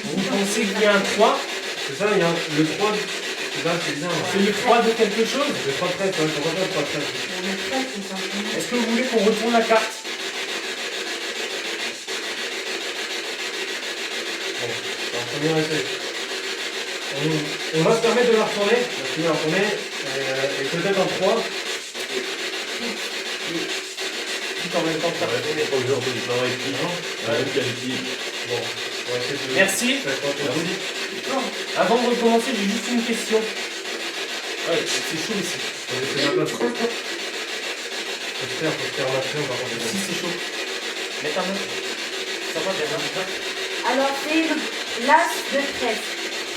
Vous pensez qu'il y a un 3? C'est ça, il y a le 3... Là, c'est bizarre. C'est le 3 de quelque chose? Le 3 de trèfle, ouais, pourquoi pas le 3 de trèfle? On est prêt, tout simplement. Est-ce que vous voulez qu'on retourne la carte? Bon, c'est un premier essai. On va se permettre de la retourner, parce qu'il va la retourner, et peut-être un 3. Tout en même temps que ça. On va répondre aux heures de travail, puis, la même qualité. Bon, Merci. Non, avant de recommencer, j'ai juste une question. Ouais, c'est chaud ici. C'est la place. Faut se faire l'action, par contre. Si, c'est chaud. Mets ta main. Ça va, Bernard? Alors, c'est l'as de trèfle.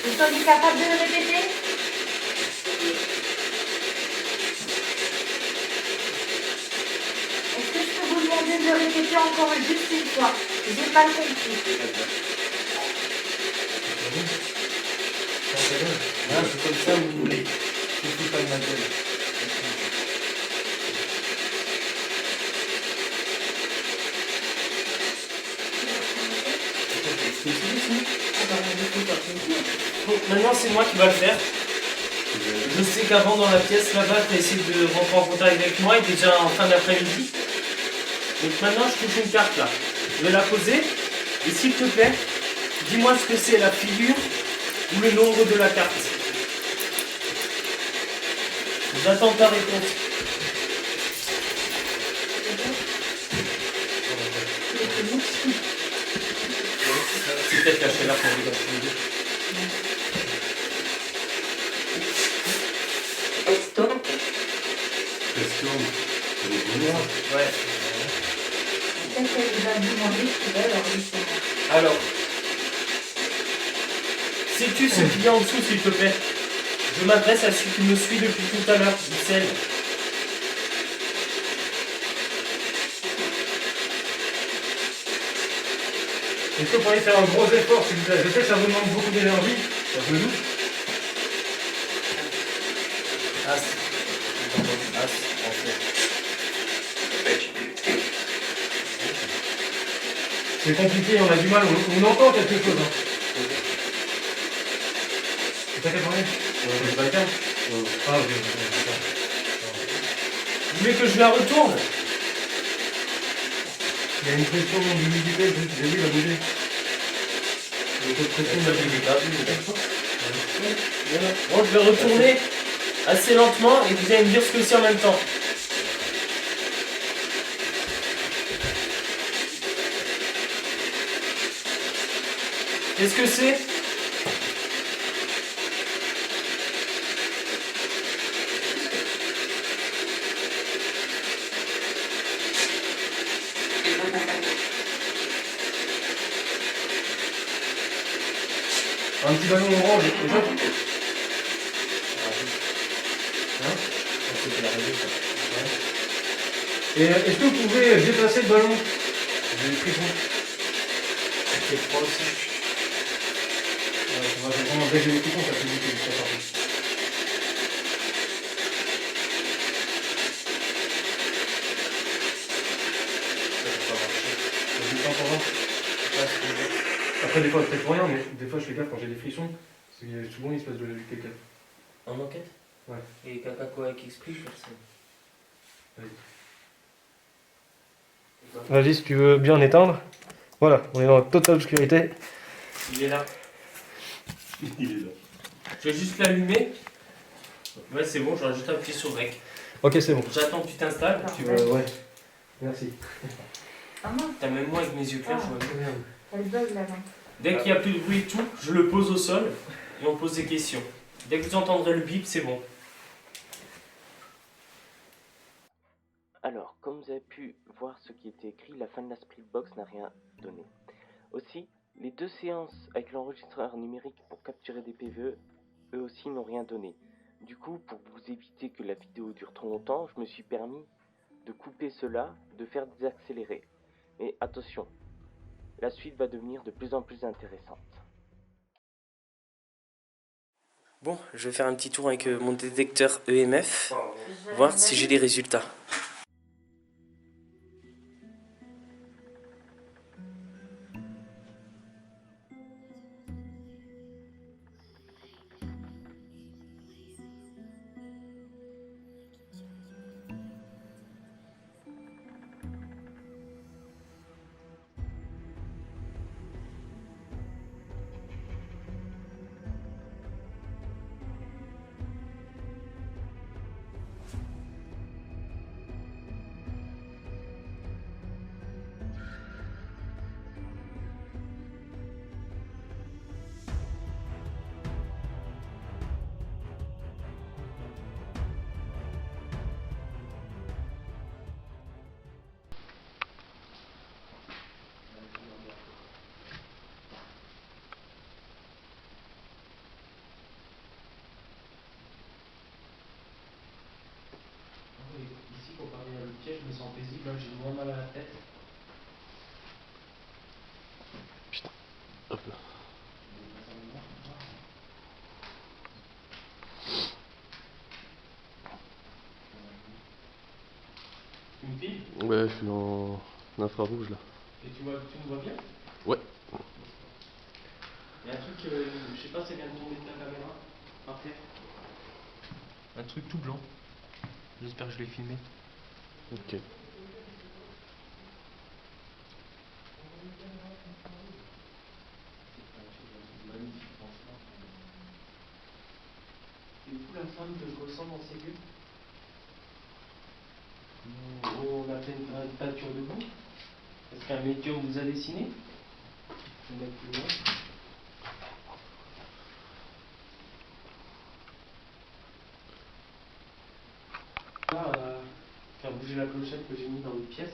Vous seriez capable de le répéter? Est-ce que je peux vous demander de le répéter encore juste une fois? J'ai pas compris. Ah, c'est comme ça vous voulez. Je ne fous pas de ma gueule. Bon, maintenant c'est moi qui va le faire. Je sais qu'avant dans la pièce là-bas, tu as essayé de rentrer en contact avec moi, il était déjà en fin d'après-midi. Donc maintenant je touche une carte là. Je vais la poser. Et s'il te plaît, dis-moi ce que c'est la figure ou le nombre de la carte. J'attends ta réponse. C'est peut-être caché là pour les gars. Question. Ouais. Peut-être qu'elle va demander ce qu'il veut, alors justement. Alors, sais-tu ce qu'il y a en dessous, s'il te plaît? Je m'adresse à celui qui me suit depuis tout à l'heure, Michel. Est-ce que vous pourriez faire un gros effort, s'il vous plaît? Je sais que ça vous demande beaucoup d'énergie, ça se doute. As. As, en fait. C'est compliqué, on a du mal, on entend quelque chose. Hein. C'est ça qu'elle parlait? C'est pas le cas? Ah, ok. Vous voulez que je la retourne? Il y a une pression d'humidité, j'ai vu la bouger. Il y a une pression Bon, je vais retourner assez lentement et vous allez me dire ce que c'est en même temps. Qu'est-ce que c'est? Un petit ballon orange, déjà. Hein? Et est-ce que vous pouvez déplacer le ballon? J'ai des frissons. C'est froid aussi. Ouais, ça va, j'ai vraiment dès que j'ai des frissons, ça fait beaucoup, ça part. Après, des fois, peut-être pour rien, mais des fois, je fais gaffe quand j'ai des frissons. Souvent, il se passe de caca. En enquête? Ouais. Et Kaka quoi qui explique personne. Vas-y, si tu veux bien éteindre. Voilà, on est dans la totale obscurité. Il est là. Il est là. Je vais juste l'allumer. Ouais, c'est bon, j'aurais juste appuyé sur Rec. Ok, c'est bon. J'attends que tu t'installes. Ouais. Merci. Ah moi, T'as même moi avec mes yeux clairs, je vois bien. elle bug là, non? Dès qu'il n'y a plus de bruit et tout, je le pose au sol et on pose des questions. Dès que vous entendrez le bip, c'est bon. Alors, comme vous avez pu voir ce qui était écrit, la fin de la Spirit Box n'a rien donné. Aussi, les 2 séances avec l'enregistreur numérique pour capturer des PVE, eux aussi n'ont rien donné. Du coup, pour vous éviter que la vidéo dure trop longtemps, je me suis permis de couper cela, de faire des accélérés. Mais attention, la suite va devenir de plus en plus intéressante. Bon, je vais faire un petit tour avec mon détecteur EMF, voir si j'ai les résultats. là j'ai moins mal à la tête. Putain. Hop là. Une pile? Ouais, je suis en infrarouge là. Et tu me vois bien? Ouais. Il y a un truc, je sais pas si elle vient de tomber de ta caméra, par terre. Un truc tout blanc. J'espère que je l'ai filmé. Ok. C'est où la femme que je ressens dans ses yeux? On a fait une peinture de vous? Est-ce qu'un médium vous a dessiné? Je vais mettre plus loin. Là, faire bouger la clochette que j'ai mis dans l'autre pièce.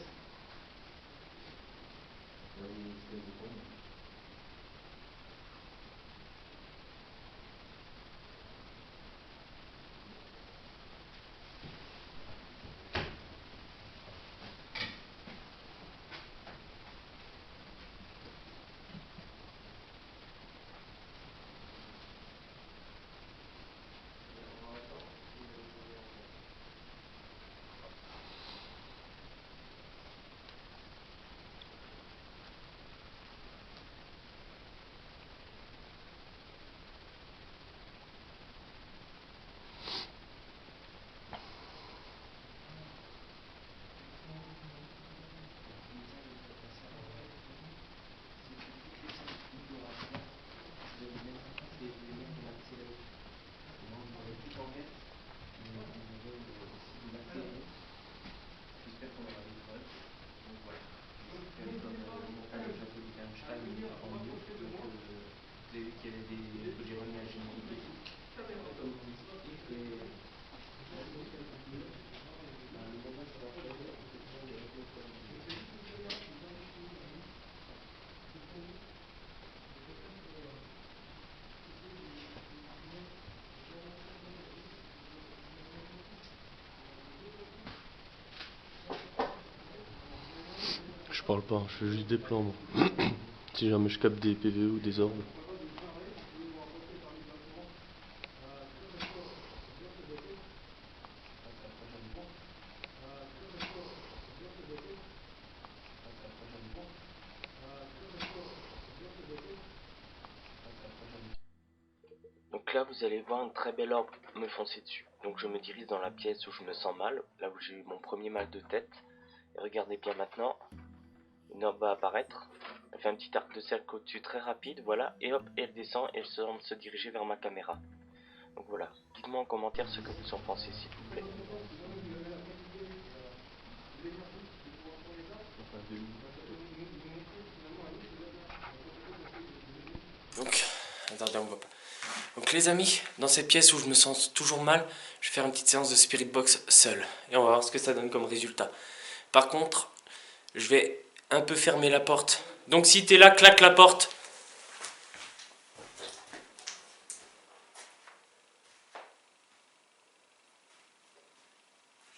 Je parle pas, je fais juste des plans moi. Si jamais je capte des PVE ou des orbes. Donc là, vous allez voir un très bel orbe me foncer dessus. Donc je me dirige dans la pièce où je me sens mal, là où j'ai eu mon premier mal de tête. Et regardez bien maintenant, une orbe va apparaître. Elle fait un petit arc de cercle au-dessus très rapide, voilà. Et hop, et elle descend et elle semble se diriger vers ma caméra. Donc voilà, dites-moi en commentaire ce que vous en pensez s'il vous plaît. Donc, attendez, on voit pas. Donc les amis, dans cette pièce où je me sens toujours mal, je vais faire une petite séance de Spirit Box seul. Et on va voir ce que ça donne comme résultat. Par contre, je vais un peu fermer la porte. Donc si t'es là, claque la porte.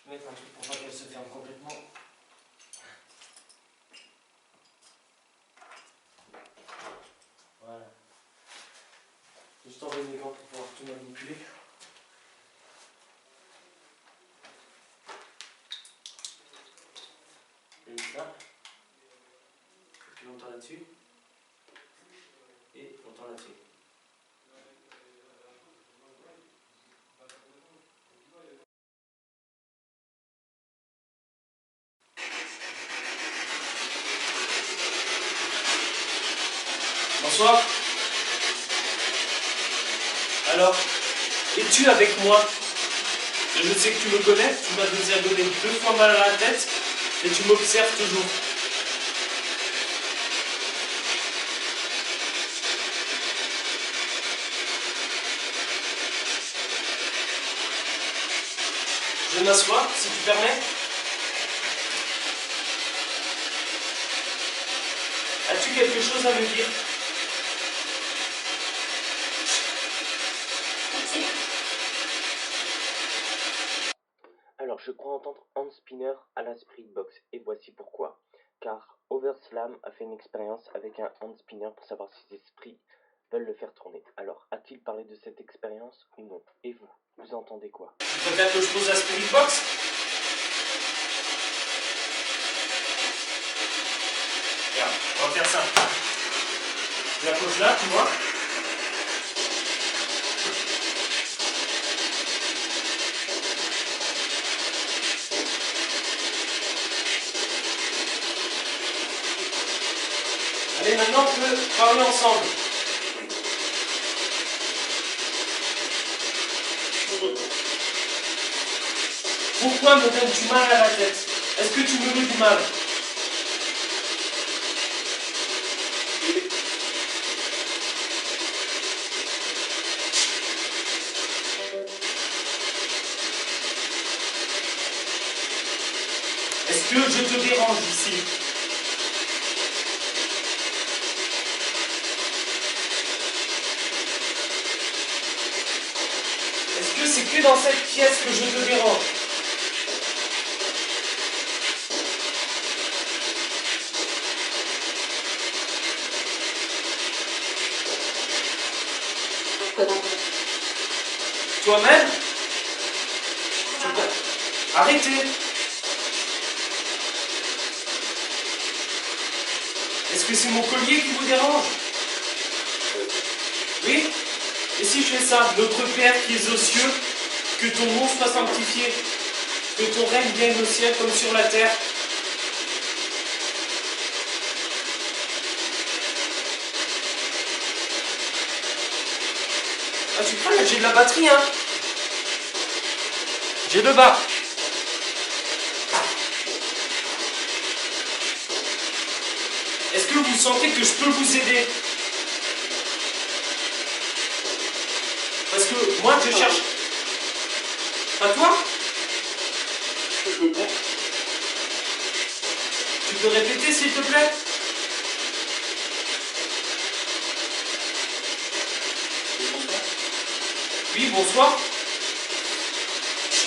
Je vais mettre un truc pour pas qu'elle se ferme complètement. Voilà. Juste enlever mes gants pour pouvoir tout manipuler. Et ça. Et puis longtemps là-dessus. Et longtemps là-dessus. Bonsoir. Alors, es-tu avec moi? Je sais que tu me connais, tu m'as déjà donné 2 fois mal à la tête et tu m'observes toujours. Je vais m'asseoir, si tu permets. As-tu quelque chose à me dire? Alors, je crois entendre Hans Spinner à la Spirit Box, et voici pourquoi. Car Overslam a fait une expérience avec un Hans Spinner pour savoir si les esprits veulent le faire tourner. Alors, a-t-il parlé de cette expérience ou non? Et vous, vous entendez quoi? Tu préfères que je pose la Spirit Box? Regarde, on va faire ça. Je la pose là, tu vois. Allez, maintenant on peut parler ensemble. Pourquoi me donnes-tu mal à la tête? Est-ce que tu me veux du mal? Est-ce que je te dérange ici? Est-ce que c'est que dans cette pièce que je te dérange? Toi-même? Arrêtez! Est-ce que c'est mon collier qui vous dérange? Oui? Et si je fais ça, notre Père qui es aux cieux, que ton nom soit sanctifié, que ton règne vienne au ciel comme sur la terre. Ah, tu crois, j'ai de la batterie, hein? J'ai 2 barres. Est-ce que vous sentez que je peux vous aider? Parce que moi, je cherche... Pas toi? Tu peux répéter, s'il te plaît? Oui, bonsoir.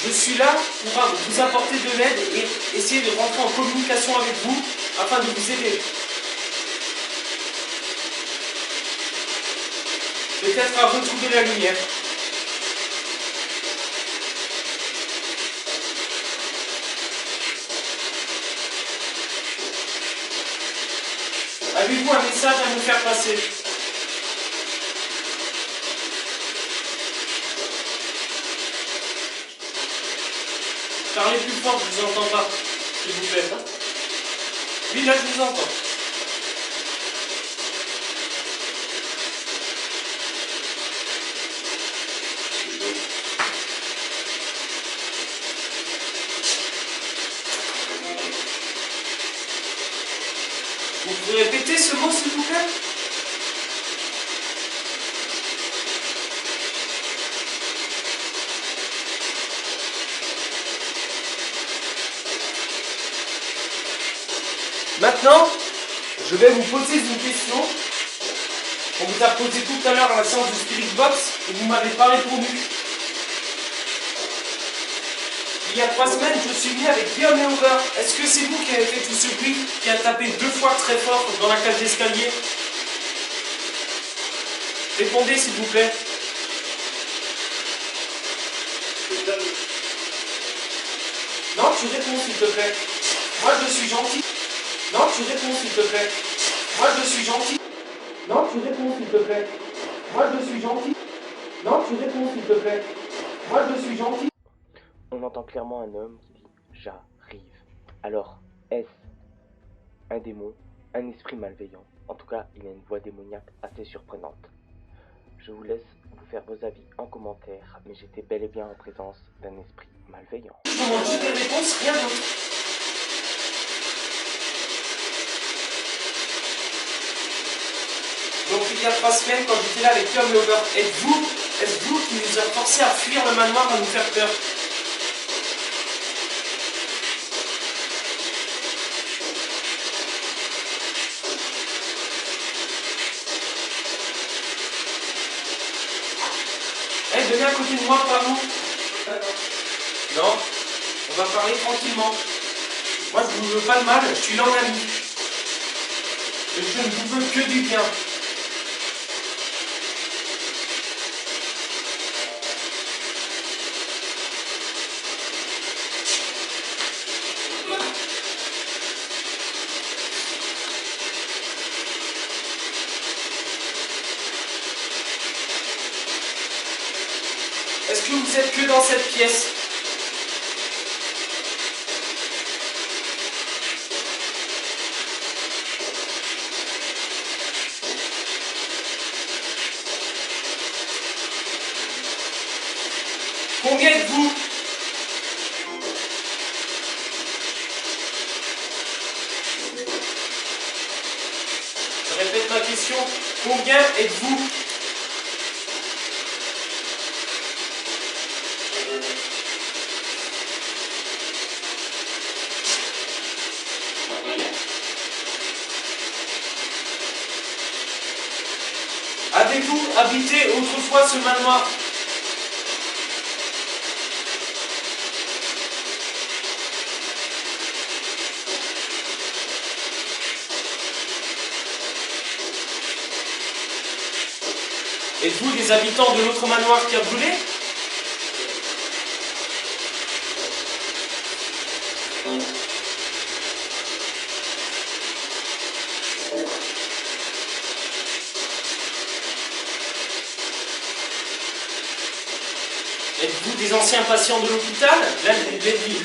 Je suis là pour vous apporter de l'aide et essayer de rentrer en communication avec vous afin de vous aider. Peut-être à retrouver la lumière. Avez-vous un message à nous faire passer? Parlez plus fort, je vous entends pas, s'il vous plaît. Oui, là, je vous entends. Vous pouvez répéter ce mot, s'il vous plaît? Maintenant, je vais vous poser une question. On vous a posé tout à l'heure à la séance de Spirit Box et vous ne m'avez pas répondu. Il y a 3 semaines, je suis venu avec Guillaume et Over. Est-ce que c'est vous qui avez fait tout ce bruit, qui a tapé 2 fois très fort dans la cage d'escalier? Répondez, s'il vous plaît. Non, tu réponds, s'il te plaît. Moi, je suis gentil. Non, tu réponds, s'il te plaît. Moi, je suis gentil. Non, tu réponds, s'il te plaît. Moi, je suis gentil. Non, tu réponds, s'il te plaît. Moi, je suis gentil. On entend clairement un homme qui dit « J'arrive ». Alors, est-ce un démon, un esprit malveillant? En tout cas, il a une voix démoniaque assez surprenante. Je vous laisse vous faire vos avis en commentaire, mais j'étais bel et bien en présence d'un esprit malveillant. Je demande juste des réponses, rien d'autre. Donc il y a 3 semaines, quand j'étais là avec Tom Lover, êtes-vous qui nous a forcé à fuir le manoir, à nous faire peur? Eh, venez à côté de moi, pas vous. Non. On va parler tranquillement. Moi, je vous veux pas de mal, je suis là en ami. Et je ne vous veux que du bien. Est-ce que vous êtes que dans cette pièce? Combien êtes-vous? Je répète ma question. Combien êtes-vous? Avez-vous habité autrefois ce manoir? Êtes-vous des habitants de l'autre manoir qui a brûlé? Êtes-vous des anciens patients de l'hôpital?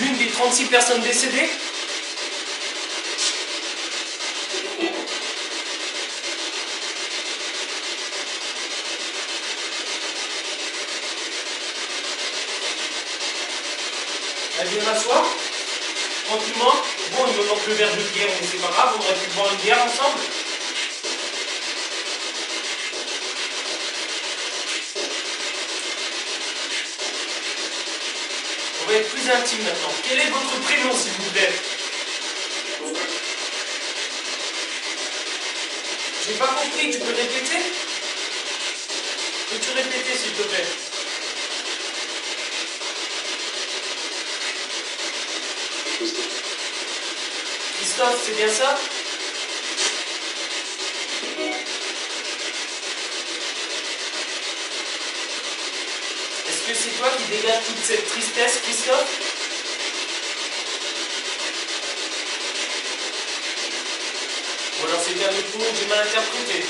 L'une des 36 personnes décédées? Je vais m'asseoir, tranquillement. Bon, il me manque le verre de bière, mais c'est pas grave, on aurait pu boire une bière ensemble. On va être plus intime maintenant. Quel est votre prénom, s'il vous plaît? J'ai pas compris, tu peux répéter? Peux-tu répéter, s'il te plaît? Christophe, c'est bien ça? Est-ce que c'est toi qui dégages toute cette tristesse, Christophe? Ou alors c'est un autre mot que j'ai mal interprété?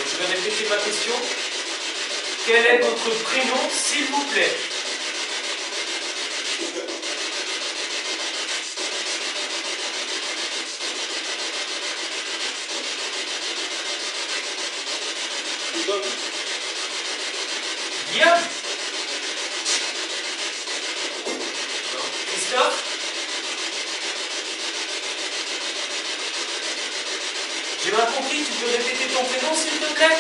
Je vais répéter ma question. Quel est votre prénom, s'il vous plaît? Guillaume? Non. Christophe? J'ai mal compris, tu peux répéter ton prénom, s'il te plaît?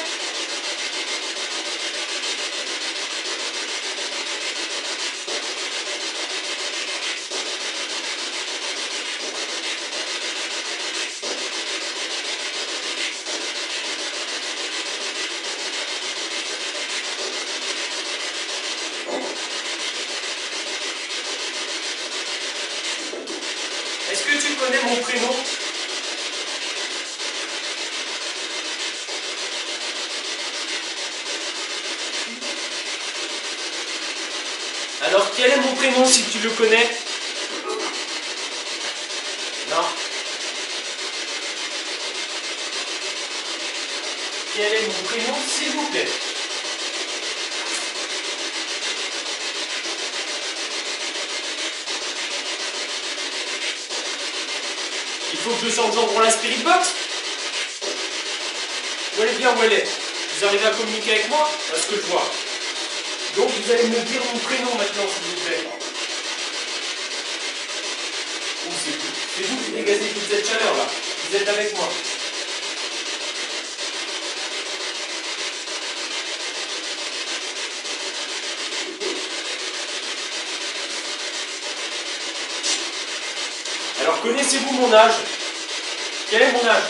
Est-ce que tu connais mon prénom? Alors, quel est mon prénom si tu le connais? Non. Quel est mon prénom, s'il vous plaît? Il faut que je change pour la Spirit Box? Où elle est bien, où elle est? Vous arrivez à communiquer avec moi? À ce que je vois. Donc vous allez me dire mon prénom maintenant, s'il vous plaît. Oh, c'est vous qui dégagez toute cette chaleur là. Vous êtes avec moi. Alors connaissez-vous mon âge? Quel est mon âge?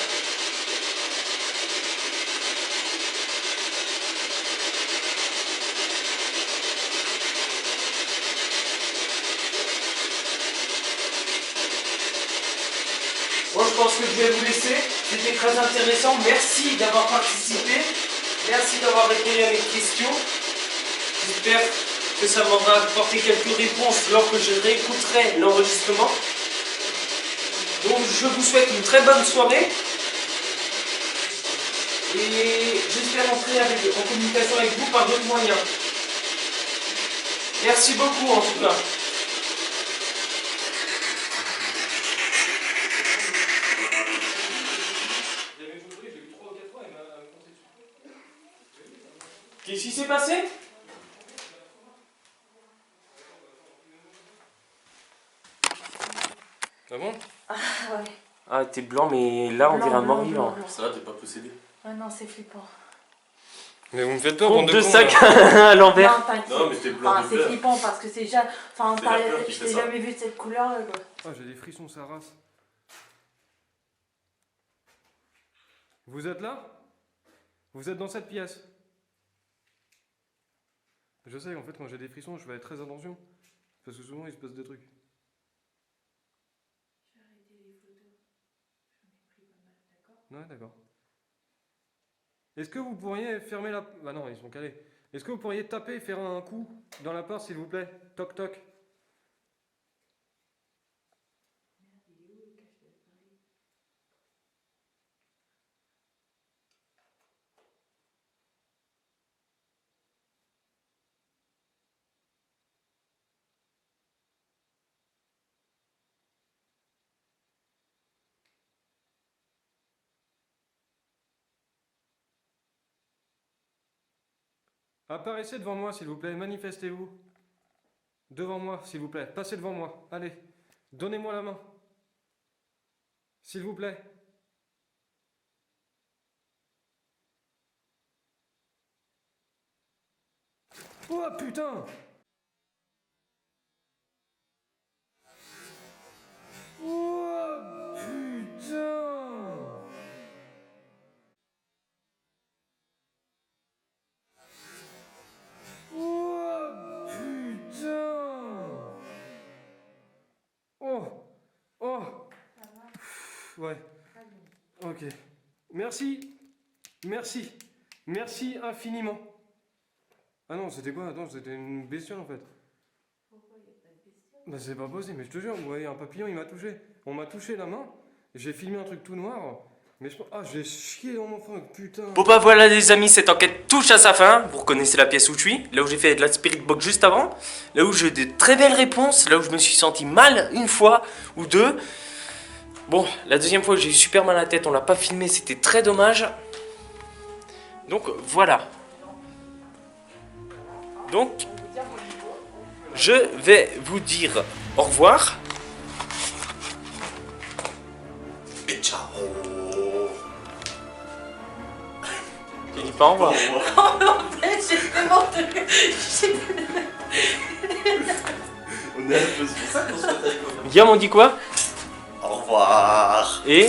je pense que je vais vous laisser. C'était très intéressant. Merci d'avoir participé. Merci d'avoir répondu à mes questions. J'espère que ça m'aura apporté quelques réponses lors que je réécouterai l'enregistrement. Donc je vous souhaite une très bonne soirée. Et j'espère entrer en communication avec vous par d'autres moyens. Merci beaucoup en tout cas. Qu'est-ce qui s'est passé? Ah bon? Ah ouais. Ah, t'es blanc, mais là on dirait un mort-vivant. Ça va, t'es pas possédé? Ouais, non, c'est flippant. Mais vous me faites peur, Compte bande de de cons, sac là. à l'envers. Non, t'inquiète. Non, mais t'es blanc de C'est peur. flippant parce que c'est déjà. Enfin, C'est la peur qui je fait t'ai ça. jamais vu de cette couleur-là, quoi. Ah, j'ai des frissons, ça race. Vous êtes là? Vous êtes dans cette pièce? Je sais qu'en fait, quand j'ai des frissons, je fais très attention. Parce que souvent, il se passe des trucs. Ouais, d'accord. Est-ce que vous pourriez fermer la... Bah non, ils sont calés. Est-ce que vous pourriez taper et faire un coup dans la porte, s'il vous plaît? Toc toc. Apparaissez devant moi, s'il vous plaît. Manifestez-vous. Devant moi, s'il vous plaît. Passez devant moi. Allez. Donnez-moi la main. S'il vous plaît. Oh putain! Oh putain! Oh putain! Oh! Oh! Ouais. Ok. Merci. Merci. Merci infiniment. Ah non, c'était quoi? Attends, c'était une bestiole en fait. Pourquoi il n'y a pas de bestiole? Bah c'est pas possible, mais je te jure, vous voyez, un papillon il m'a touché. On m'a touché la main, j'ai filmé un truc tout noir, mais je pense... Ah, j'ai chié dans mon fringue, putain. Bon bah voilà les amis, cette enquête touche à sa fin. Vous reconnaissez la pièce où je suis, là où j'ai fait de la spirit box juste avant, là où j'ai de très belles réponses, là où je me suis senti mal une fois ou deux. Bon, la deuxième fois j'ai eu super mal à la tête, on l'a pas filmé, c'était très dommage. Donc voilà. Donc, je vais vous dire au revoir. Et ciao. Tu dis pas au revoir. J'étais morte. On est un peu, c'est pour ça qu'on se fait avec toi. Guillaume, on dit quoi? Au revoir. Et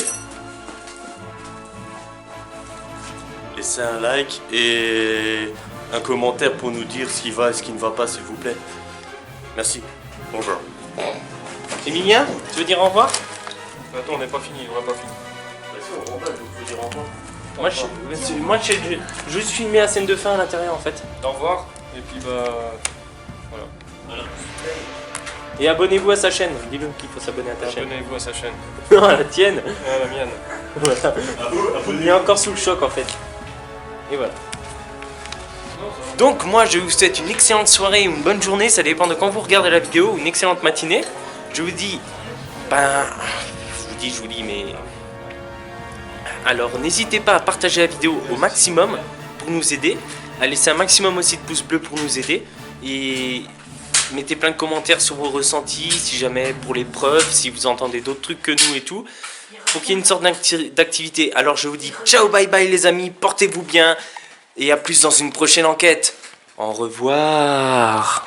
Laissez un like et un commentaire pour nous dire ce qui va et ce qui ne va pas, s'il vous plaît. Merci. Bonjour. Emilien, tu veux dire au revoir? Attends, on n'est pas fini, on n'a pas fini. Bah si, on rentre, je veux dire au revoir. Moi, je juste filmé la scène de fin à l'intérieur en fait. Au revoir, et puis bah... Voilà. Et abonnez-vous à sa chaîne. Dis-le qu'il faut s'abonner à ta chaîne. Abonnez-vous à sa chaîne. Non, à la tienne. Ah, la mienne. Voilà. Il est encore sous le choc en fait. Et voilà. Donc moi je vous souhaite une excellente soirée, une bonne journée, ça dépend de quand vous regardez la vidéo, ou une excellente matinée. Je vous dis, je vous dis, mais... Alors n'hésitez pas à partager la vidéo au maximum pour nous aider, à laisser un maximum aussi de pouces bleus pour nous aider, et mettez plein de commentaires sur vos ressentis, si jamais pour les preuves, si vous entendez d'autres trucs que nous et tout, pour qu'il y ait une sorte d'activité. Alors je vous dis ciao, bye bye les amis, portez-vous bien, et à plus dans une prochaine enquête. Au revoir.